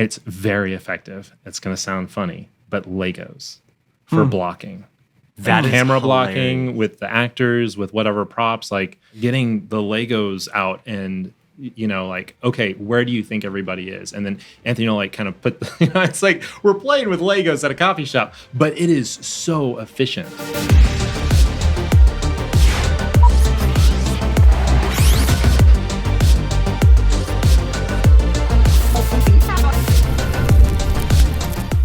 It's very effective. It's going to sound funny, but Legos for blocking. That is camera hilarious. blocking with the actors, with whatever props, like getting the Legos out and, like, okay, where do you think everybody is? And then Anthony will like kind of put, it's like we're playing with Legos at a coffee shop, but it is so efficient.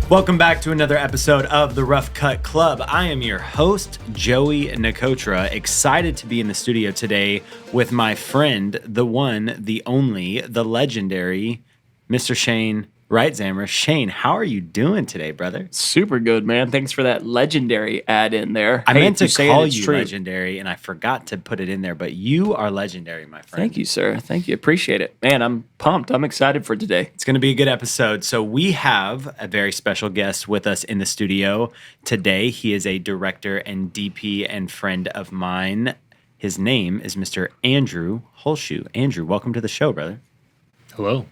Welcome back to another episode of the Rough Cut Club. I am your host, Joey Nikotra, excited to be in the studio today with my friend, the one, the only, the legendary, Mr. Shane Reitzammer. Shane, how are you doing today, brother? Super good, man. Thanks for that legendary add in there. I meant to call you true. legendary, and I forgot to put it in there, but you are legendary, my friend. Thank you, sir. Thank you. Appreciate it. Man, I'm pumped. I'm excited for today. It's going to be a good episode. So we have a very special guest with us in the studio today. He is a director and DP and friend of mine. His name is Mr. Andrew Holzschuh. Andrew, welcome to the show, brother. Hello.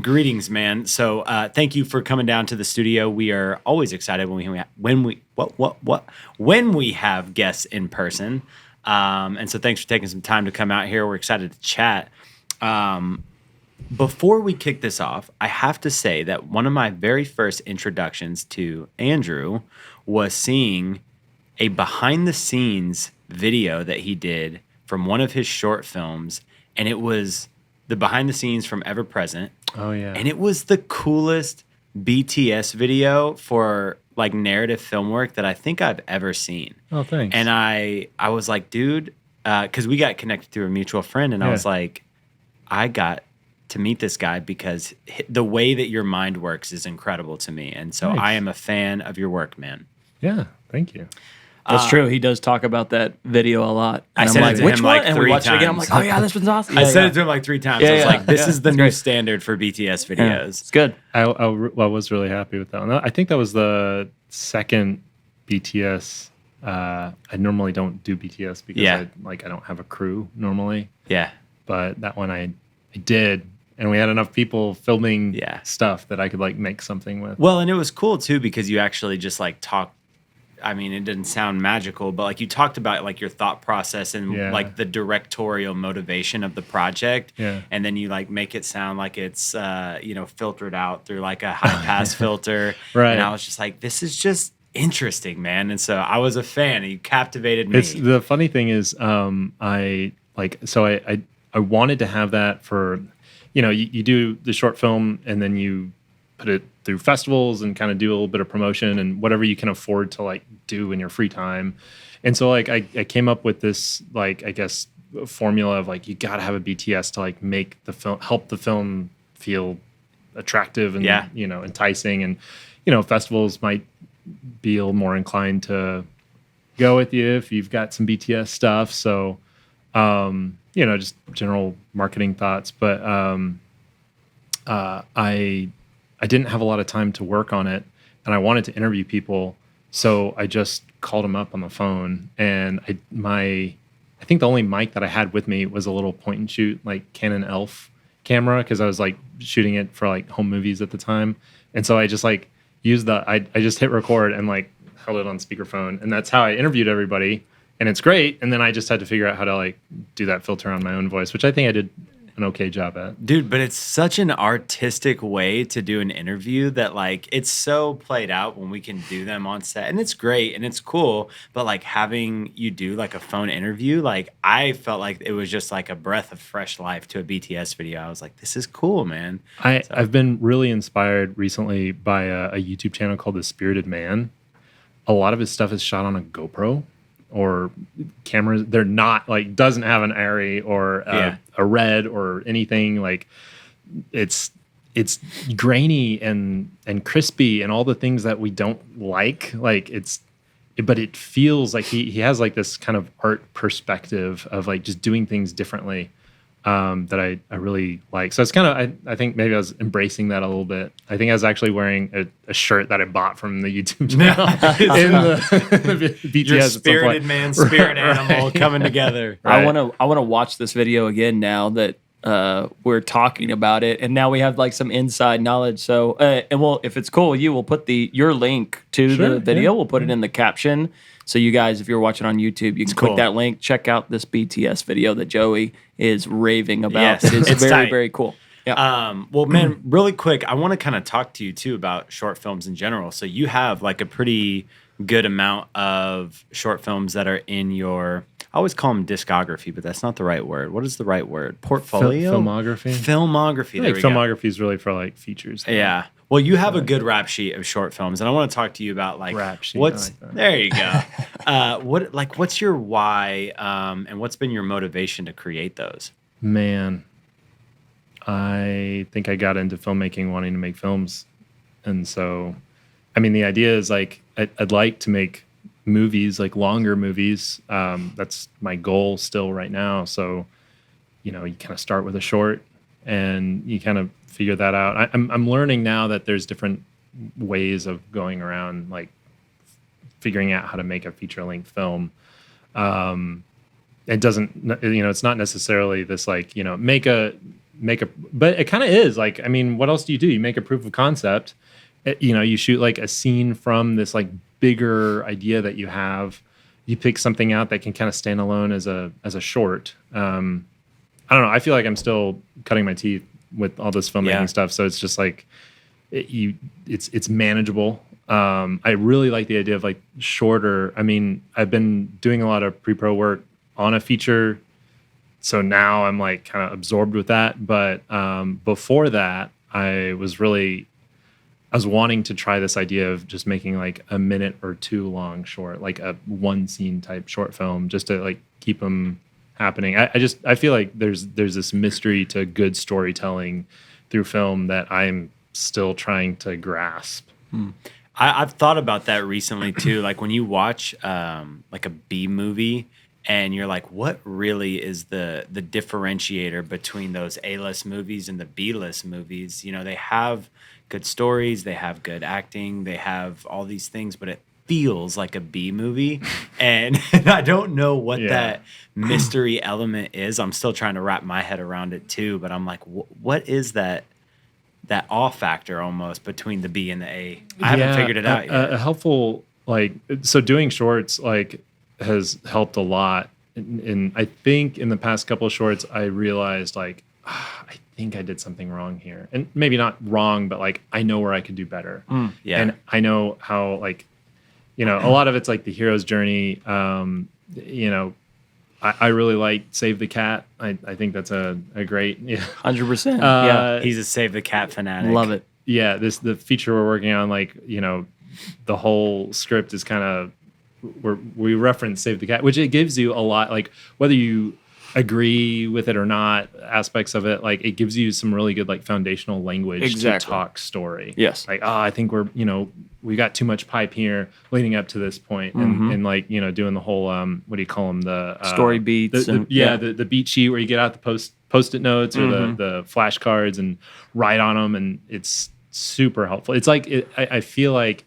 Greetings, man. So thank you for coming down to the studio. We are always excited when we have guests in person. And so thanks for taking some time to come out here. We're excited to chat. Before we kick this off, I have to say that one of my very first introductions to Andrew was seeing a behind the scenes video that he did from one of his short films, and it was the behind the scenes from Ever Present. Oh, yeah. And it was the coolest BTS video for like narrative film work that I think I've ever seen. Oh, thanks. And I was like, dude, because we got connected through a mutual friend, and I was like, I got to meet this guy because the way that your mind works is incredible to me. And so Thanks. I am a fan of your work, man. Yeah, thank you. That's true. He does talk about that video a lot. I And said I'm it like, to which him one? like And we 3 watched it again. I'm times. like, oh yeah, this one's awesome. I said it to him like 3 times. Yeah, I was yeah, like, this yeah. is the It's new great. standard for BTS Yeah, videos. it's good. I was really happy with that one. I think that was the second BTS. I normally don't do BTS because I don't have a crew normally. Yeah. But that one I did, and we had enough people filming stuff that I could like make something with. Well, and it was cool too because you actually just like talked. I mean, it didn't sound magical, but like you talked about like your thought process and like the directorial motivation of the project. Yeah. And then you like make it sound like it's, filtered out through like a high pass filter. Right. And I was just like, this is just interesting, man. And so I was a fan, and you captivated me. It's the funny thing is, I wanted to have that for, you do the short film and then you put it through festivals and kind of do a little bit of promotion and whatever you can afford to like do in your free time. And so like I came up with this like, I guess, formula of like, you got to have a BTS to like make the film, help the film feel attractive and, enticing. And, festivals might be a little more inclined to go with you if you've got some BTS stuff. So, just general marketing thoughts, but I didn't have a lot of time to work on it, and I wanted to interview people, so I just called them up on the phone. And I think the only mic that I had with me was a little point and shoot, like Canon ELPH camera, because I was like shooting it for like home movies at the time. And so I just like used I just hit record and like held it on speakerphone, and that's how I interviewed everybody. And it's great. And then I just had to figure out how to like do that filter on my own voice, which I think I did an okay job at. Dude, but it's such an artistic way to do an interview that like it's so played out when we can do them on set, and it's great and it's cool, but like having you do like a phone interview, like I felt like it was just like a breath of fresh life to a BTS video. I was like, this is cool, man. I've been really inspired recently by a YouTube channel called The Spirited Man. A lot of his stuff is shot on a GoPro or cameras. They're not like, doesn't have an Arri or a Red or anything. Like it's grainy and crispy and all the things that we don't like but it feels like he has like this kind of art perspective of like just doing things differently that I really like. So it's kind of, I think maybe I was embracing that a little bit. I think I was actually wearing a shirt that I bought from the YouTube channel in the BTS. Your spirited man, spirit animal coming together. Right. I want to watch this video again now that we're talking about it, and now we have like some inside knowledge. So, and if it's cool with you, we'll put your link to Sure, the video. yeah. We'll put it in the caption. So you guys, if you're watching on YouTube, you can click cool. that link, check out this BTS video that Joey is raving about. Yes, That is it's very, tight. very cool. Yeah. Well, man, really quick, I want to kind of talk to you too about short films in general. So you have like a pretty good amount of short films that are in your, I always call them discography, but that's not the right word. What is the right word? Portfolio? Filmography. Filmography. I There think we go. filmography is really for like features. Yeah. Well, you have a good rap sheet of short films, and I want to talk to you about like Rap sheet, what's I like that. there. You go. What's your why, and what's been your motivation to create those? Man, I think I got into filmmaking wanting to make films. And so, I mean, the idea is like, I'd like to make movies, like longer movies. That's my goal still right now. So, you kind of start with a short and you kind of figure that out. I'm learning now that there's different ways of going around, like figuring out how to make a feature length film. It doesn't, it's not necessarily this like, make a, but it kind of is like, I mean, what else do? You make a proof of concept. You shoot like a scene from this like bigger idea that you have. You pick something out that can kind of stand alone as a short. I don't know. I feel like I'm still cutting my teeth with all this filmmaking stuff. So it's just like, it's manageable. I really like the idea of like shorter. I mean, I've been doing a lot of pre-pro work on a feature, so now I'm like kind of absorbed with that. But before that, I was wanting to try this idea of just making like a minute or two long short, like a one scene type short film, just to like keep them happening. I feel like there's this mystery to good storytelling through film that I'm still trying to grasp. I've thought about that recently too. Like when you watch like a B movie and you're like, what really is the differentiator between those A-list movies and the B-list movies? They have good stories, they have good acting, they have all these things, but it feels like a B movie. And I don't know what that mystery element is. I'm still trying to wrap my head around it too, but I'm like, what is that awe factor almost between the B and the A? I haven't figured it out yet. A helpful, like, so doing shorts like has helped a lot. And I think in the past couple of shorts, I realized like, I think I did something wrong here. And maybe not wrong, but like, I know where I could do better. And I know how, like, a lot of it's like the hero's journey. I really like Save the Cat. I think that's a great 100%. Yeah. He's a Save the Cat fanatic. Love it. Yeah, the feature we're working on, like, the whole script is kind of, we reference Save the Cat, which it gives you a lot, like whether you agree with it or not, aspects of it, like it gives you some really good like foundational language to talk story. Yes. Like, I think we got too much pipe here leading up to this point, and like doing the whole what do you call them, the story beats, the beat sheet where you get out the post-it notes or the flashcards and write on them, and it's super helpful. It's like I feel like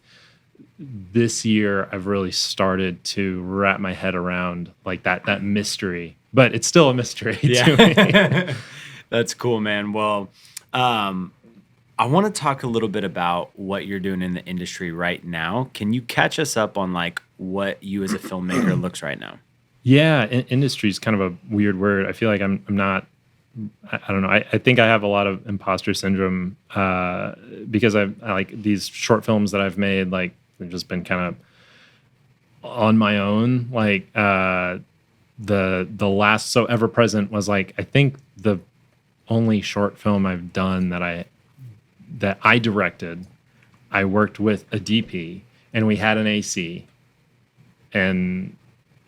this year I've really started to wrap my head around like that mystery, but it's still a mystery to me. That's cool, man. Well, I want to talk a little bit about what you're doing in the industry right now. Can you catch us up on like what you as a filmmaker looks right now? Yeah, Industry is kind of a weird word. I feel like I'm not. I don't know. I think I have a lot of imposter syndrome because I like these short films that I've made. Like they've just been kind of on my own. Like the last So Ever Present was like, I think the only short film I've done that I directed. I worked with a DP and we had an AC, and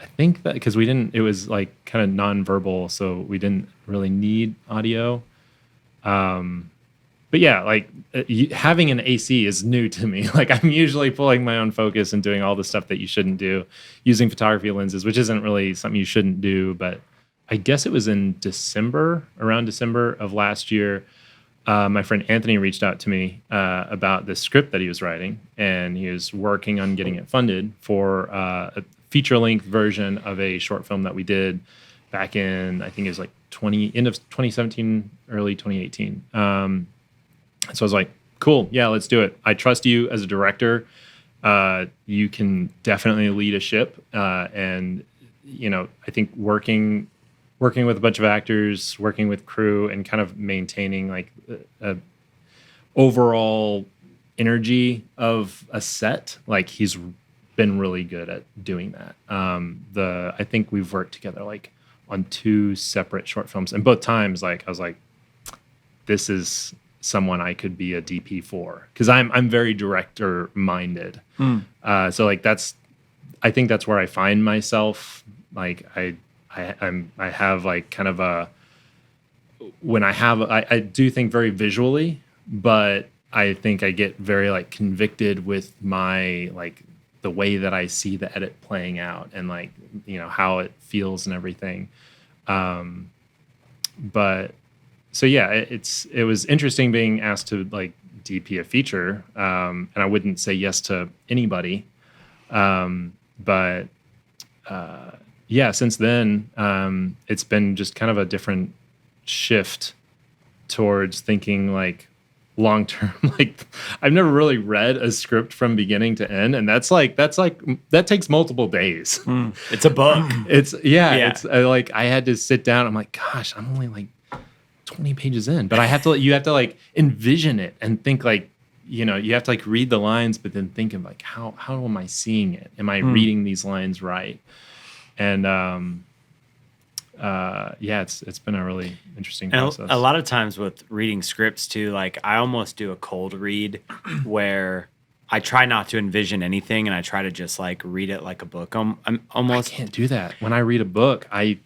I think that because it was like kind of nonverbal, so we didn't really need audio. But yeah, like having an AC is new to me. Like I'm usually pulling my own focus and doing all the stuff that you shouldn't do, using photography lenses, which isn't really something you shouldn't do. But I guess it was in around December of last year, my friend Anthony reached out to me about this script that he was writing, and he was working on getting it funded for a feature-length version of a short film that we did back in, I think it was like end of 2017, early 2018. So I was like, cool, yeah, let's do it. I trust you as a director. You can definitely lead a ship, and I think working with a bunch of actors, working with crew, and kind of maintaining like a overall energy of a set. Like he's been really good at doing that. I think we've worked together like on 2 separate short films, and both times like I was like, this is someone I could be a DP for, because I'm very director minded. So like I think that's where I find myself. Like I have like kind of I do think very visually, but I think I get very like convicted with my like the way that I see the edit playing out, and like how it feels and everything. But so yeah, it was interesting being asked to like DP a feature, and I wouldn't say yes to anybody. But yeah, since then, it's been just kind of a different shift towards thinking like long term. Like I've never really read a script from beginning to end, and that takes multiple days. It's a book. It's like I had to sit down. I'm like, gosh, I'm only like 20 pages in, but you have to like envision it and think like, you have to like read the lines, but then think of like, how am I seeing it? Am I reading these lines right? And it's been a really interesting process. A lot of times with reading scripts too, like I almost do a cold read where I try not to envision anything, and I try to just like read it like a book. I can't do that. When I read a book, I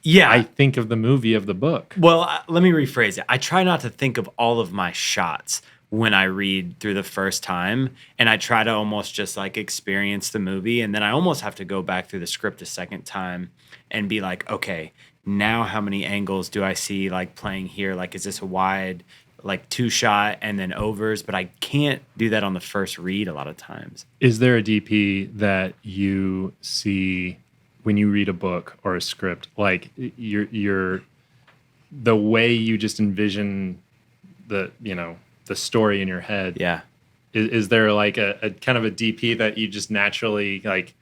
think of the movie of the book. Well, let me rephrase it. I try not to think of all of my shots when I read through the first time, and I try to almost just like experience the movie, and then I almost have to go back through the script a second time and be like, okay, now how many angles do I see like playing here? Like, is this a wide, like 2-shot and then overs? But I can't do that on the first read a lot of times. Is there a DP that you see when you read a book or a script, like you're the way you just envision the story in your head? Yeah. Is there like a kind of a DP that you just naturally like,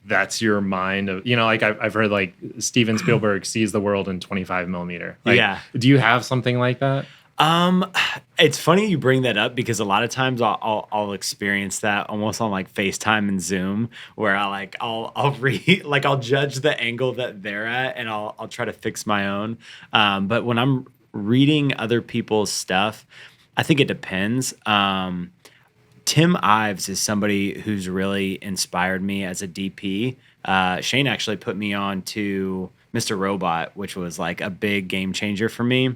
that's your mind of, like I've heard like Steven Spielberg sees the world in 25 millimeter. Like, yeah. Do you have something like that? It's funny you bring that up, because a lot of times I'll experience that almost on like FaceTime and Zoom, where I'll read, like I'll judge the angle that they're at, and I'll try to fix my own. But when I'm reading other people's stuff, I think it depends. Tim Ives is somebody who's really inspired me as a DP. Shane actually put me on to Mr. Robot, which was like a big game changer for me.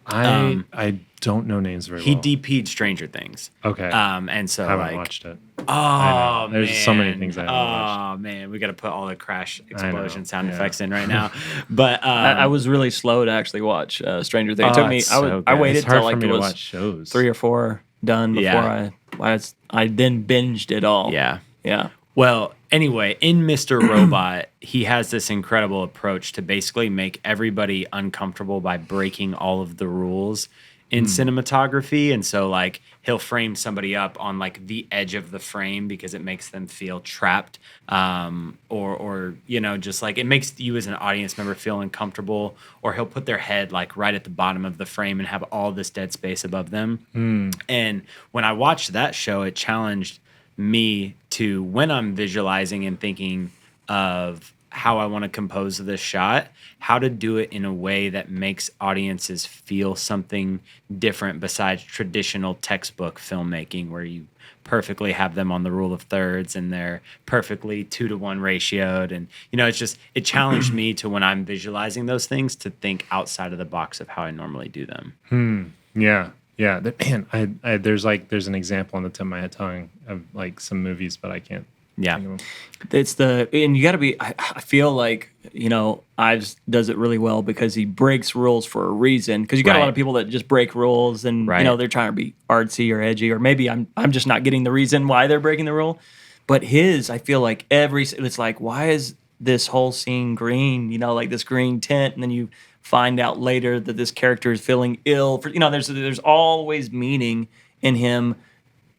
I don't know names very well. He DP'd Stranger Things. Okay. And so I haven't like watched it. Oh, There's man. so many things I haven't watched. Oh man, we got to put all the crash explosion sound effects in right now. But I was really slow to actually watch Stranger Things. It took me. it's so I good. waited It's hard till like for me it to was watch shows. 3 or 4 done before I then binged it all. yeah. Yeah. Well, anyway, in Mr. Robot, he has this incredible approach to basically make everybody uncomfortable by breaking all of the rules in cinematography. And so like he'll frame somebody up on like the edge of the frame because it makes them feel trapped, or just like it makes you as an audience member feel uncomfortable, or he'll put their head like right at the bottom of the frame and have all this dead space above them. And when I watched that show, it challenged me to, when I'm visualizing and thinking of how I want to compose this shot, how to do it in a way that makes audiences feel something different besides traditional textbook filmmaking, where you perfectly have them on the rule of thirds and they're perfectly 2-to-1 ratioed. And, it challenged me to, when I'm visualizing those things, to think outside of the box of how I normally do them. Yeah. Yeah. Man, there's an example on the tip of my tongue of like some movies, but I can't. Yeah. It's and you got to be, I feel like, Ives does it really well because he breaks rules for a reason. Because you got a lot of people that just break rules and, they're trying to be artsy or edgy, or maybe I'm just not getting the reason why they're breaking the rule. But I feel like it's like, why is this whole scene green, like this green tint, and then you find out later that this character is feeling ill. There's always meaning in him,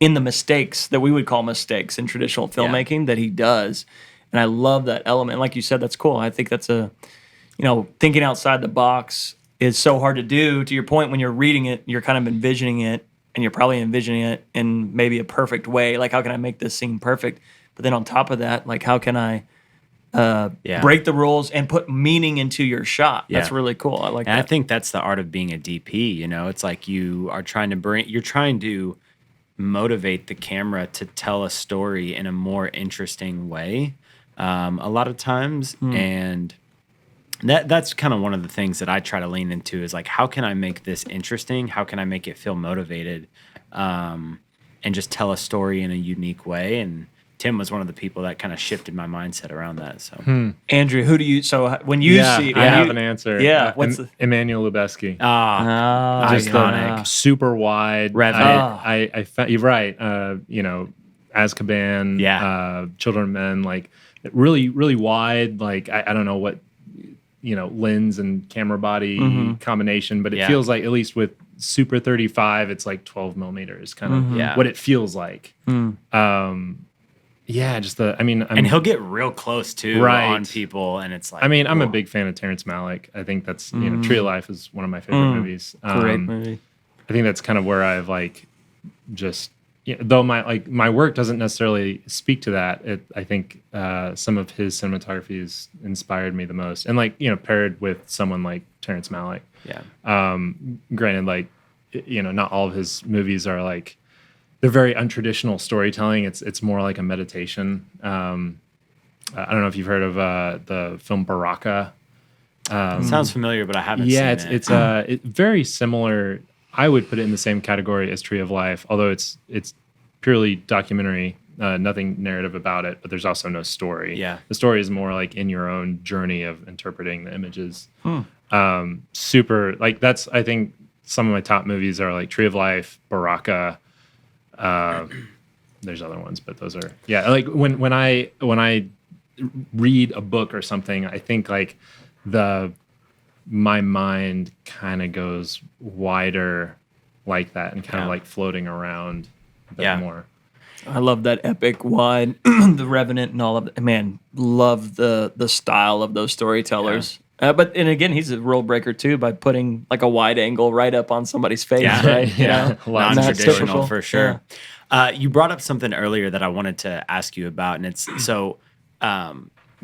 in the mistakes that we would call mistakes in traditional filmmaking that he does. And I love that element. And like you said, that's cool. I think that's thinking outside the box is so hard to do. To your point, when you're reading it, you're kind of envisioning it, and you're probably envisioning it in maybe a perfect way. Like, how can I make this scene perfect? But then on top of that, like, how can I break the rules and put meaning into your shot? That's really cool. I like that. I think that's the art of being a DP. It's like you're trying to motivate the camera to tell a story in a more interesting way a lot of times. And that's kind of one of the things that I try to lean into is like, how can I make this interesting? How can I make it feel motivated and just tell a story in a unique way? And Tim was one of the people that kind of shifted my mindset around that. So, Andrew, who do you? So when you see, I have an answer. Yeah, what's Emmanuel Lubezki? Just iconic, super wide. You're right. Azkaban, Children of Men, like really, really wide. Like I don't know what lens and camera body combination, but it feels like, at least with Super 35, it's like 12 millimeters, kind of what it feels like. And he'll get real close too on people, and it's like, I'm a big fan of Terrence Malick. I think that's Tree of Life is one of my favorite movies. Great movie. I think that's kind of where I've though my work doesn't necessarily speak to that. I think some of his cinematography has inspired me the most, and paired with someone like Terrence Malick. Granted, not all of his movies are like, they're very untraditional storytelling. It's more like a meditation. I don't know if you've heard of the film Baraka. Sounds familiar, but I haven't seen it. It's very similar. I would put it in the same category as Tree of Life, although it's purely documentary, nothing narrative about it, but there's also no story. The story is more like in your own journey of interpreting the images. Super, that's, I think some of my top movies are like Tree of Life, Baraka. There's other ones, but those are like when I read a book or something, I think like my mind kind of goes wider like that, and kind of like floating around a bit more. I love that epic wide, The Revenant and all of it. Man, love the style of those storytellers. But again, he's a rule breaker too by putting like a wide angle right up on somebody's face, right? Non-traditional for sure. You brought up something earlier that I wanted to ask you about, and it's so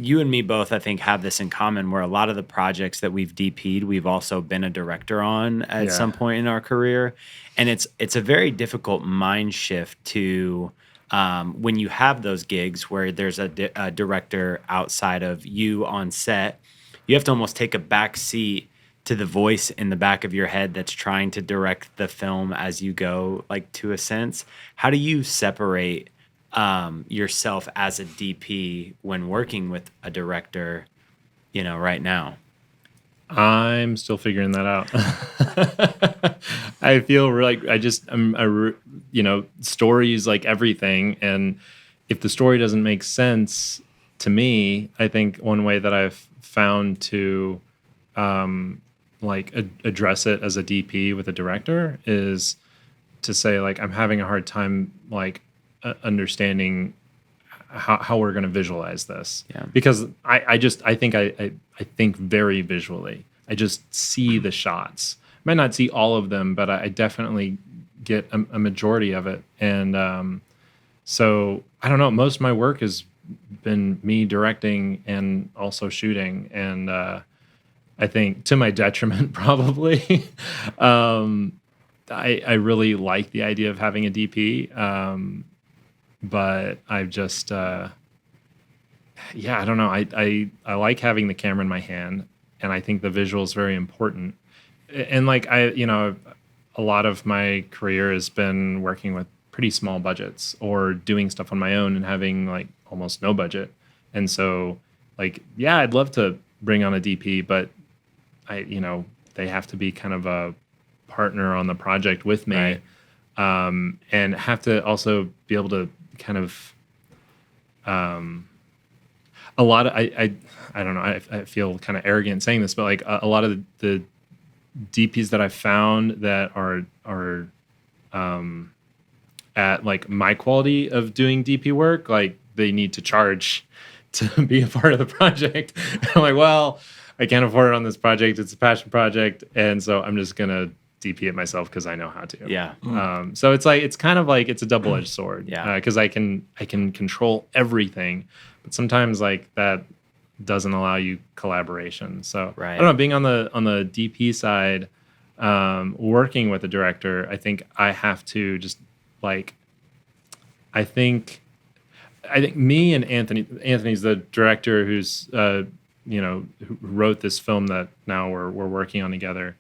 you and me both, I think, have this in common, where a lot of the projects that we've DP'd, we've also been a director on at some point in our career, and it's a very difficult mind shift to when you have those gigs where there's a director outside of you on set. You have to almost take a back seat to the voice in the back of your head that's trying to direct the film as you go, like, to a sense. How do you separate yourself as a DP when working with a director, right now? I'm still figuring that out. I feel like story is like everything. And if the story doesn't make sense to me, I think one way that I've found to address it as a DP with a director is to say, like, I'm having a hard time understanding how we're going to visualize this, because I think very visually. I just see the shots. I might not see all of them, but I definitely get a majority of it. And so I don't know. Most of my work has been me directing and also shooting, and I think to my detriment probably. I really like the idea of having a DP, but I've just I don't know. I like having the camera in my hand, and I think the visual is very important. And a lot of my career has been working with pretty small budgets or doing stuff on my own and having almost no budget. And so I'd love to bring on a DP, but they have to be kind of a partner on the project with me, and have to also be able to kind of a lot of I don't know. I feel kind of arrogant saying this, but like a lot of the DPs that I've found that are at like my quality of doing DP work, like they need to charge to be a part of the project. I'm like, well, I can't afford it on this project. It's a passion project, and so I'm just gonna DP it myself because I know how to. Yeah. So it's kind of like it's a double-edged sword. Yeah. Because I can control everything, but sometimes like that doesn't allow you collaboration. So right. I don't know. Being on the DP side, working with the director, I think I have to just like. I think me and Anthony's the director who's who wrote this film that now we're working on together.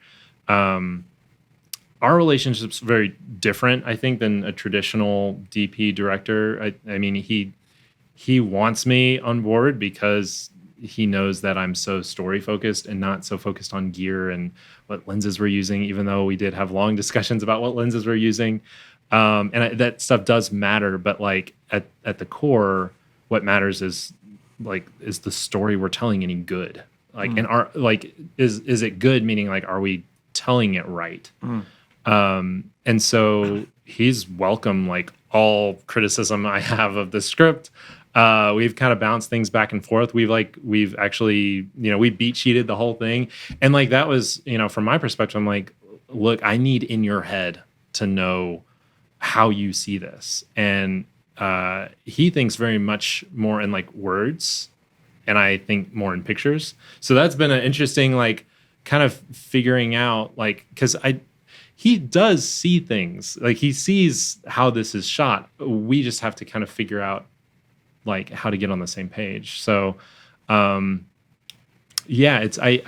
Our relationship's very different, I think, than a traditional DP director. I mean, he wants me on board because he knows that I'm so story focused and not so focused on gear and what lenses we're using, even though we did have long discussions about what lenses we're using. That stuff does matter, but like at the core, what matters is the story we're telling any good? Like, and is it good? Meaning like, are we telling it right? And so he's welcome like all criticism I have of the script. We've kind of bounced things back and forth. We've actually, we beat sheeted the whole thing. And like, that was, from my perspective, I'm like, look, I need in your head to know how you see this. And he thinks very much more in like words, and I think more in pictures. So that's been an interesting, like, kind of figuring out, like, because he does see things, like he sees how this is shot. We just have to kind of figure out like how to get on the same page. So I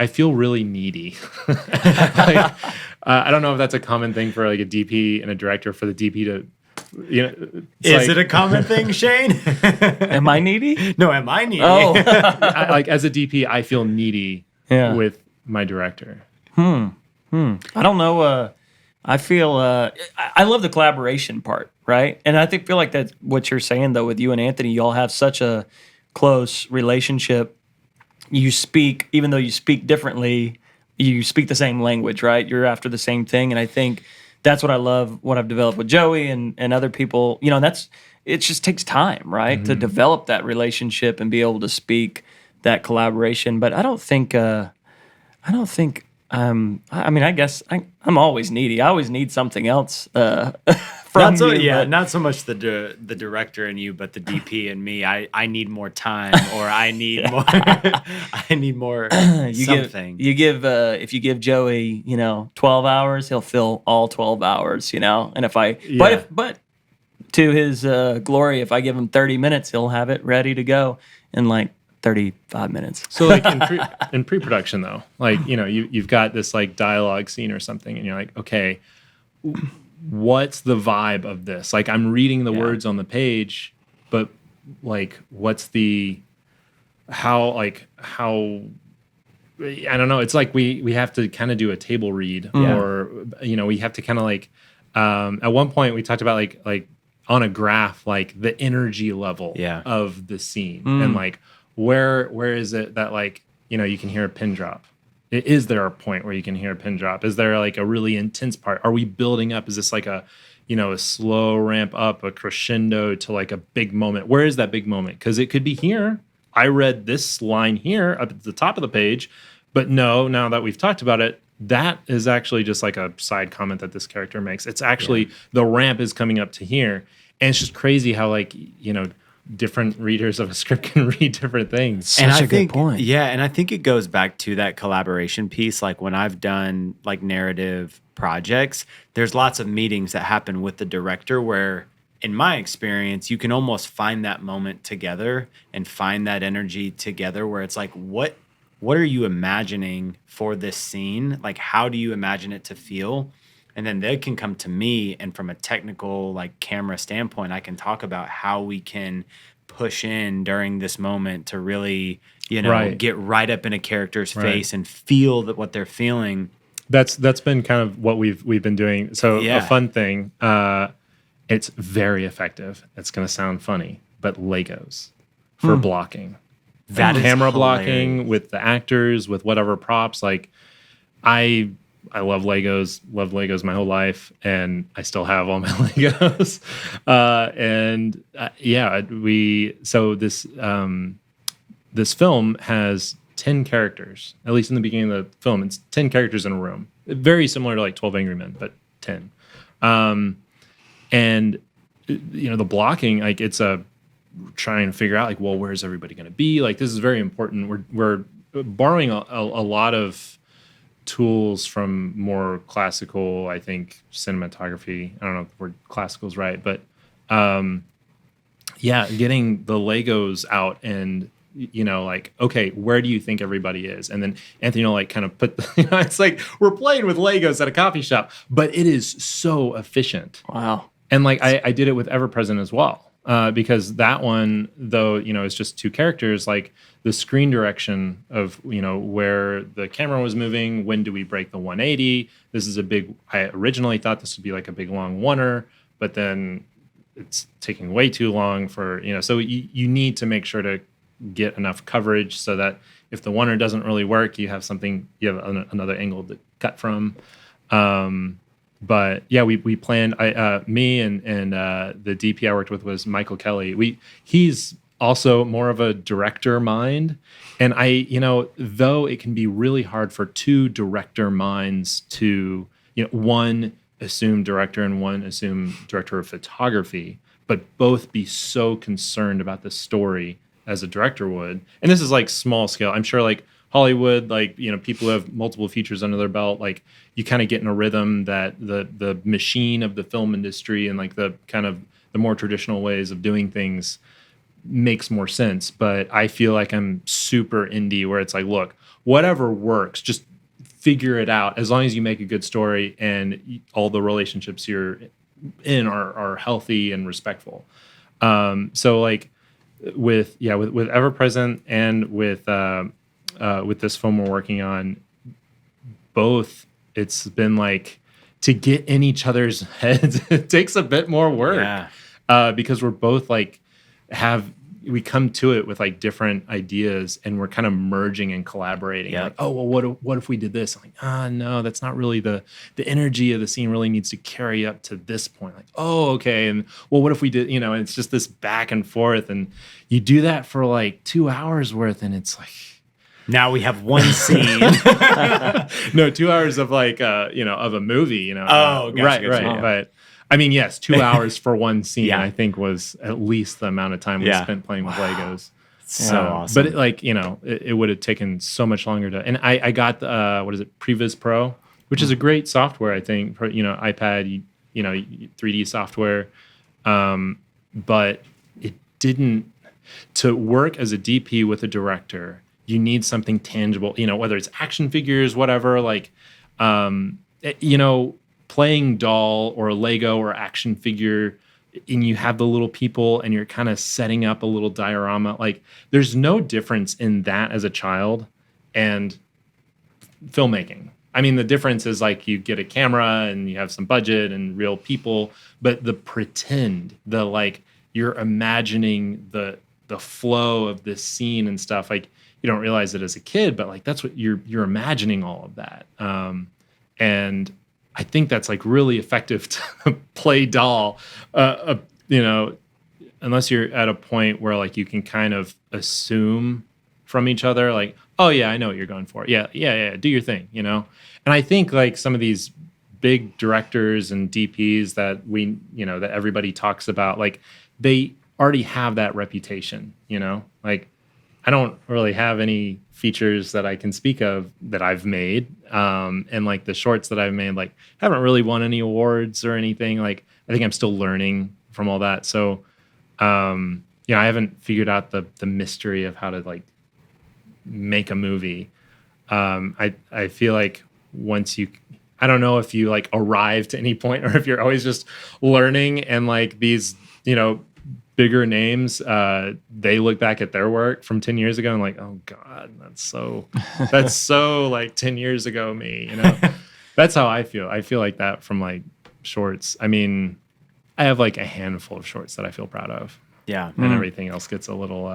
feel really needy. Like, I don't know if that's a common thing for like a DP and a director, for the DP to, is it a common thing, Shane? Am I needy? No, am I needy? Oh, like as a DP, I feel needy with my director. I don't know. I feel I love the collaboration part, right? And I feel like that's what you're saying though. With you and Anthony, y'all have such a close relationship. You speak, even though you speak differently, you speak the same language, right? You're after the same thing, and I think that's what I love. What I've developed with Joey and other people, it just takes time, right, to develop that relationship and be able to speak that collaboration. But I don't think. I guess I'm always needy. I always need something else from you. Not so much the director and you, but the DP and me. I need more time, or I need more. I need more something. If you give Joey, 12 hours, he'll fill all 12 hours. And but to his glory, if I give him 30 minutes, he'll have it ready to go in like 35 minutes. So like in pre-production though, like, you've got this like dialogue scene or something, and you're like, okay, what's the vibe of this? Like, I'm reading the words on the page, but like, what's how I don't know. It's like we have to kind of do a table read, or, we have to kind of like, at one point we talked about like on a graph, like the energy level of the scene, and like, where is it that like, you can hear a pin drop? Is there a point where you can hear a pin drop? Is there like a really intense part? Are we building up? Is this like a slow ramp up, a crescendo to like a big moment? Where is that big moment? Because it could be here. I read this line here up at the top of the page, but no, now that we've talked about it, that is actually just like a side comment that this character makes. It's actually the ramp is coming up to here. And it's just crazy how like, different readers of a script can read different things. Such a good point. Yeah, and I think it goes back to that collaboration piece. Like when I've done like narrative projects, there's lots of meetings that happen with the director where, in my experience, you can almost find that moment together and find that energy together where it's like, what are you imagining for this scene? Like, how do you imagine it to feel? And then they can come to me, and from a technical like camera standpoint, I can talk about how we can push in during this moment to really, get right up in a character's face and feel what they're feeling. That's been kind of what we've been doing. So a fun thing, it's very effective. It's going to sound funny, but Legos for blocking. That is camera hilarious. blocking with the actors, with whatever props. Like I love Legos, loved Legos my whole life, and I still have all my Legos. This film has 10 characters, at least in the beginning of the film. It's 10 characters in a room, very similar to like 12 Angry Men, but 10. And the blocking, like it's a trying to figure out like, well, where's everybody going to be? Like this is very important. We're borrowing a lot of tools from more classical, I think, cinematography. I don't know if the word classical is right, but getting the Legos out and like, okay, where do you think everybody is? And then Anthony will like kind of put, it's like we're playing with Legos at a coffee shop, but it is so efficient. Wow. And like I did it with Ever Present as well, because that one, though, it's just two characters, like the screen direction of, where the camera was moving, when do we break the 180? This is I originally thought this would be like a big long oneer, but then it's taking way too long for, so you need to make sure to get enough coverage so that if the oneer doesn't really work, you have another angle to cut from. But yeah, we planned. Me and the DP I worked with was Michael Kelly. He's also more of a director mind, and though it can be really hard for two director minds to one assume director and one assume director of photography, but both be so concerned about the story as a director would. And this is like small scale. I'm sure like Hollywood, like, people who have multiple features under their belt, like you kind of get in a rhythm that the machine of the film industry and like the kind of the more traditional ways of doing things makes more sense. But I feel like I'm super indie where it's like, look, whatever works, just figure it out as long as you make a good story and all the relationships you're in are healthy and respectful. So like with Ever Present and with this film we're working on, both, it's been like to get in each other's heads, it takes a bit more work. Because we're both like we come to it with like different ideas and we're kind of merging and collaborating. Like, oh, well, what if we did this? I'm like, no, that's not really the energy of the scene really needs to carry up to this point. Like, oh, okay. And well, what if we did, and it's just this back and forth, and you do that for like 2 hours worth. And it's like, now we have one scene. No, 2 hours of like, of a movie, Oh, gotcha, right. Oh. But I mean, yes, 2 hours for one scene, I think was at least the amount of time we spent playing with Legos. So awesome. But it would have taken so much longer to, and I got, Previs Pro, which is a great software, I think, for, iPad, 3D software. But it didn't, to work as a DP with a director, you need something tangible, whether it's action figures, whatever, like, playing doll or Lego or action figure, and you have the little people and you're kind of setting up a little diorama. Like there's no difference in that as a child and filmmaking. I mean, the difference is like you get a camera and you have some budget and real people, but the pretend, the like you're imagining the flow of this scene and stuff. Like you don't realize it as a kid, but like that's what you're imagining all of that. And I think that's like really effective to play doll, unless you're at a point where like you can kind of assume from each other, like, oh yeah, I know what you're going for. Yeah, do your thing, And I think like some of these big directors and DPs that that everybody talks about, like they already have that reputation, like I don't really have any features that I can speak of that I've made. And like the shorts that I've made, like haven't really won any awards or anything. Like I think I'm still learning from all that. So, I haven't figured out the mystery of how to like make a movie. I feel like once I don't know if you like arrive to any point or if you're always just learning and like these, bigger names, they look back at their work from 10 years ago and like, oh God, that's so like 10 years ago me, That's how I feel. I feel like that from like shorts. I mean, I have like a handful of shorts that I feel proud of. Yeah. And everything else gets a little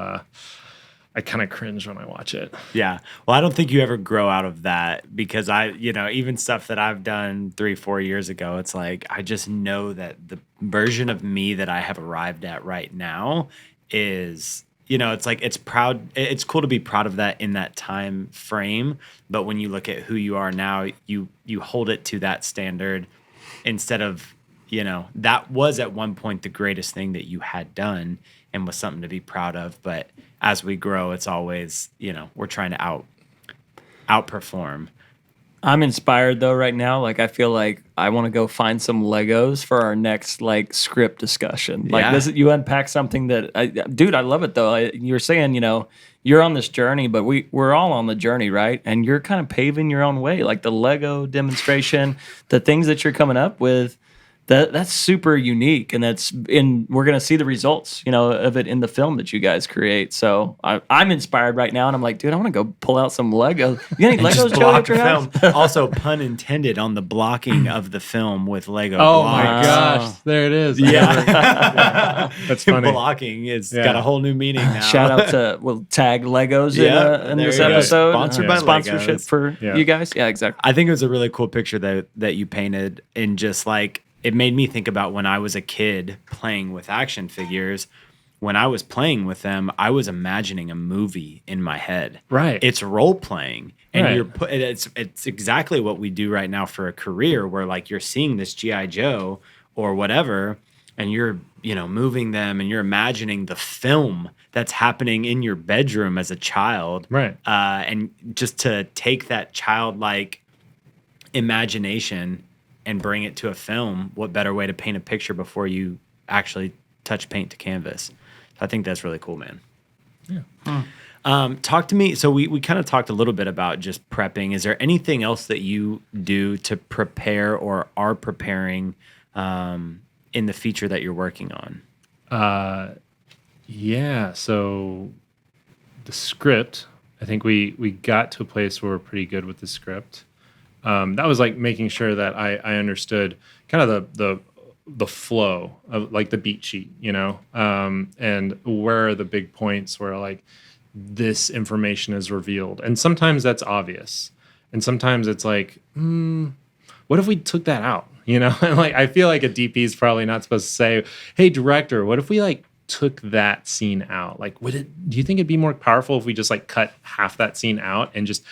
I kind of cringe when I watch it. Yeah. Well, I don't think you ever grow out of that because even stuff that I've done 3-4 years ago, it's like I just know that the version of me that I have arrived at right now is, it's like it's cool to be proud of that in that time frame, but when you look at who you are now, you hold it to that standard instead of, that was at one point the greatest thing that you had done and was something to be proud of, but as we grow, it's always, we're trying to outperform. I'm inspired though right now. Like I feel like I want to go find some Legos for our next like script discussion. Like this, you unpack something that, I love it though. You were saying, you're on this journey, but we're all on the journey, right? And you're kind of paving your own way. Like the Lego demonstration, the things that you're coming up with. That's super unique, and we're gonna see the results, of it in the film that you guys create. So I'm inspired right now, and I'm like, dude, I want to go pull out some Legos. You got any Legos, Joey, at your house? Also, pun intended on the blocking of the film with Lego. Oh blocks. my gosh, there it is. Yeah, that's funny. Blocking got a whole new meaning now. Shout out to we'll tag Legos in this episode. Sponsored by sponsorship Legos. for you guys. Yeah, exactly. I think it was a really cool picture that you painted, and just like. It made me think about when I was a kid playing with action figures. When I was playing with them, I was imagining a movie in my head. Right. It's role playing, and right. it's exactly what we do right now for a career, where like you're seeing this G.I. Joe or whatever, and you're moving them, and you're imagining the film that's happening in your bedroom as a child. Right. And just to take that childlike imagination and bring it to a film, what better way to paint a picture before you actually touch paint to canvas? I think that's really cool, man. Yeah. Talk to me. So we kind of talked a little bit about just prepping. Is there anything else that you do to prepare or are preparing in the feature that you're working on? Yeah. So the script, I think we got to a place where we're pretty good with the script. That was like making sure that I understood kind of the flow of like the beat sheet, and where are the big points where like this information is revealed. And sometimes that's obvious. And sometimes it's like, what if we took that out? And like, I feel like a DP is probably not supposed to say, hey, director, what if we like took that scene out? Like, do you think it'd be more powerful if we just like cut half that scene out and just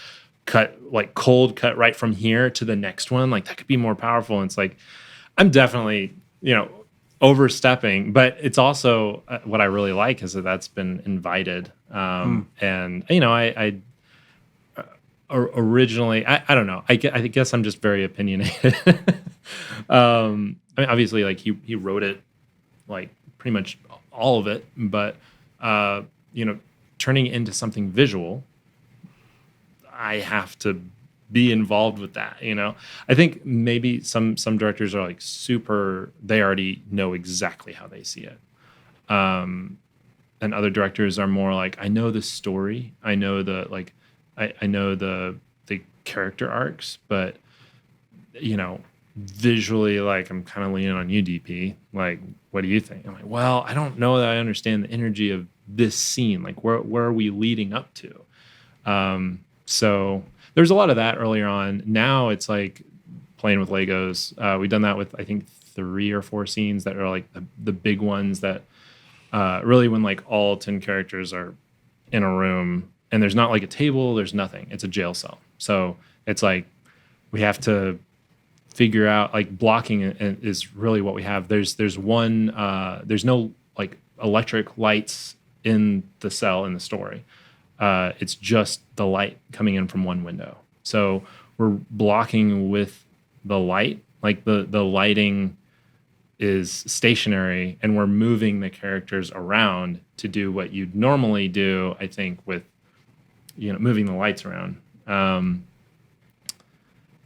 cut right from here to the next one? Like that could be more powerful. And it's like, I'm definitely, overstepping, but it's also what I really like is that that's been invited. And, I originally, I don't know. I guess I'm just very opinionated. I mean, obviously like he wrote it like pretty much all of it, but, turning it into something visual, I have to be involved with that, I think maybe some directors are like they already know exactly how they see it. And other directors are more like, I know the story. I know I know the character arcs, but visually, like I'm kind of leaning on you, DP. Like, what do you think? I'm like, well, I don't know that I understand the energy of this scene. Like, where are we leading up to? So there's a lot of that earlier on. Now it's like playing with Legos. We've done that with, I think, 3 or 4 scenes that are like the big ones that really when like all 10 characters are in a room and there's not like a table, there's nothing. It's a jail cell. So it's like we have to figure out like blocking is really what we have. There's no like electric lights in the cell in the story. It's just the light coming in from one window. So we're blocking with the light, like the lighting is stationary and we're moving the characters around to do what you'd normally do, I think, with, moving the lights around.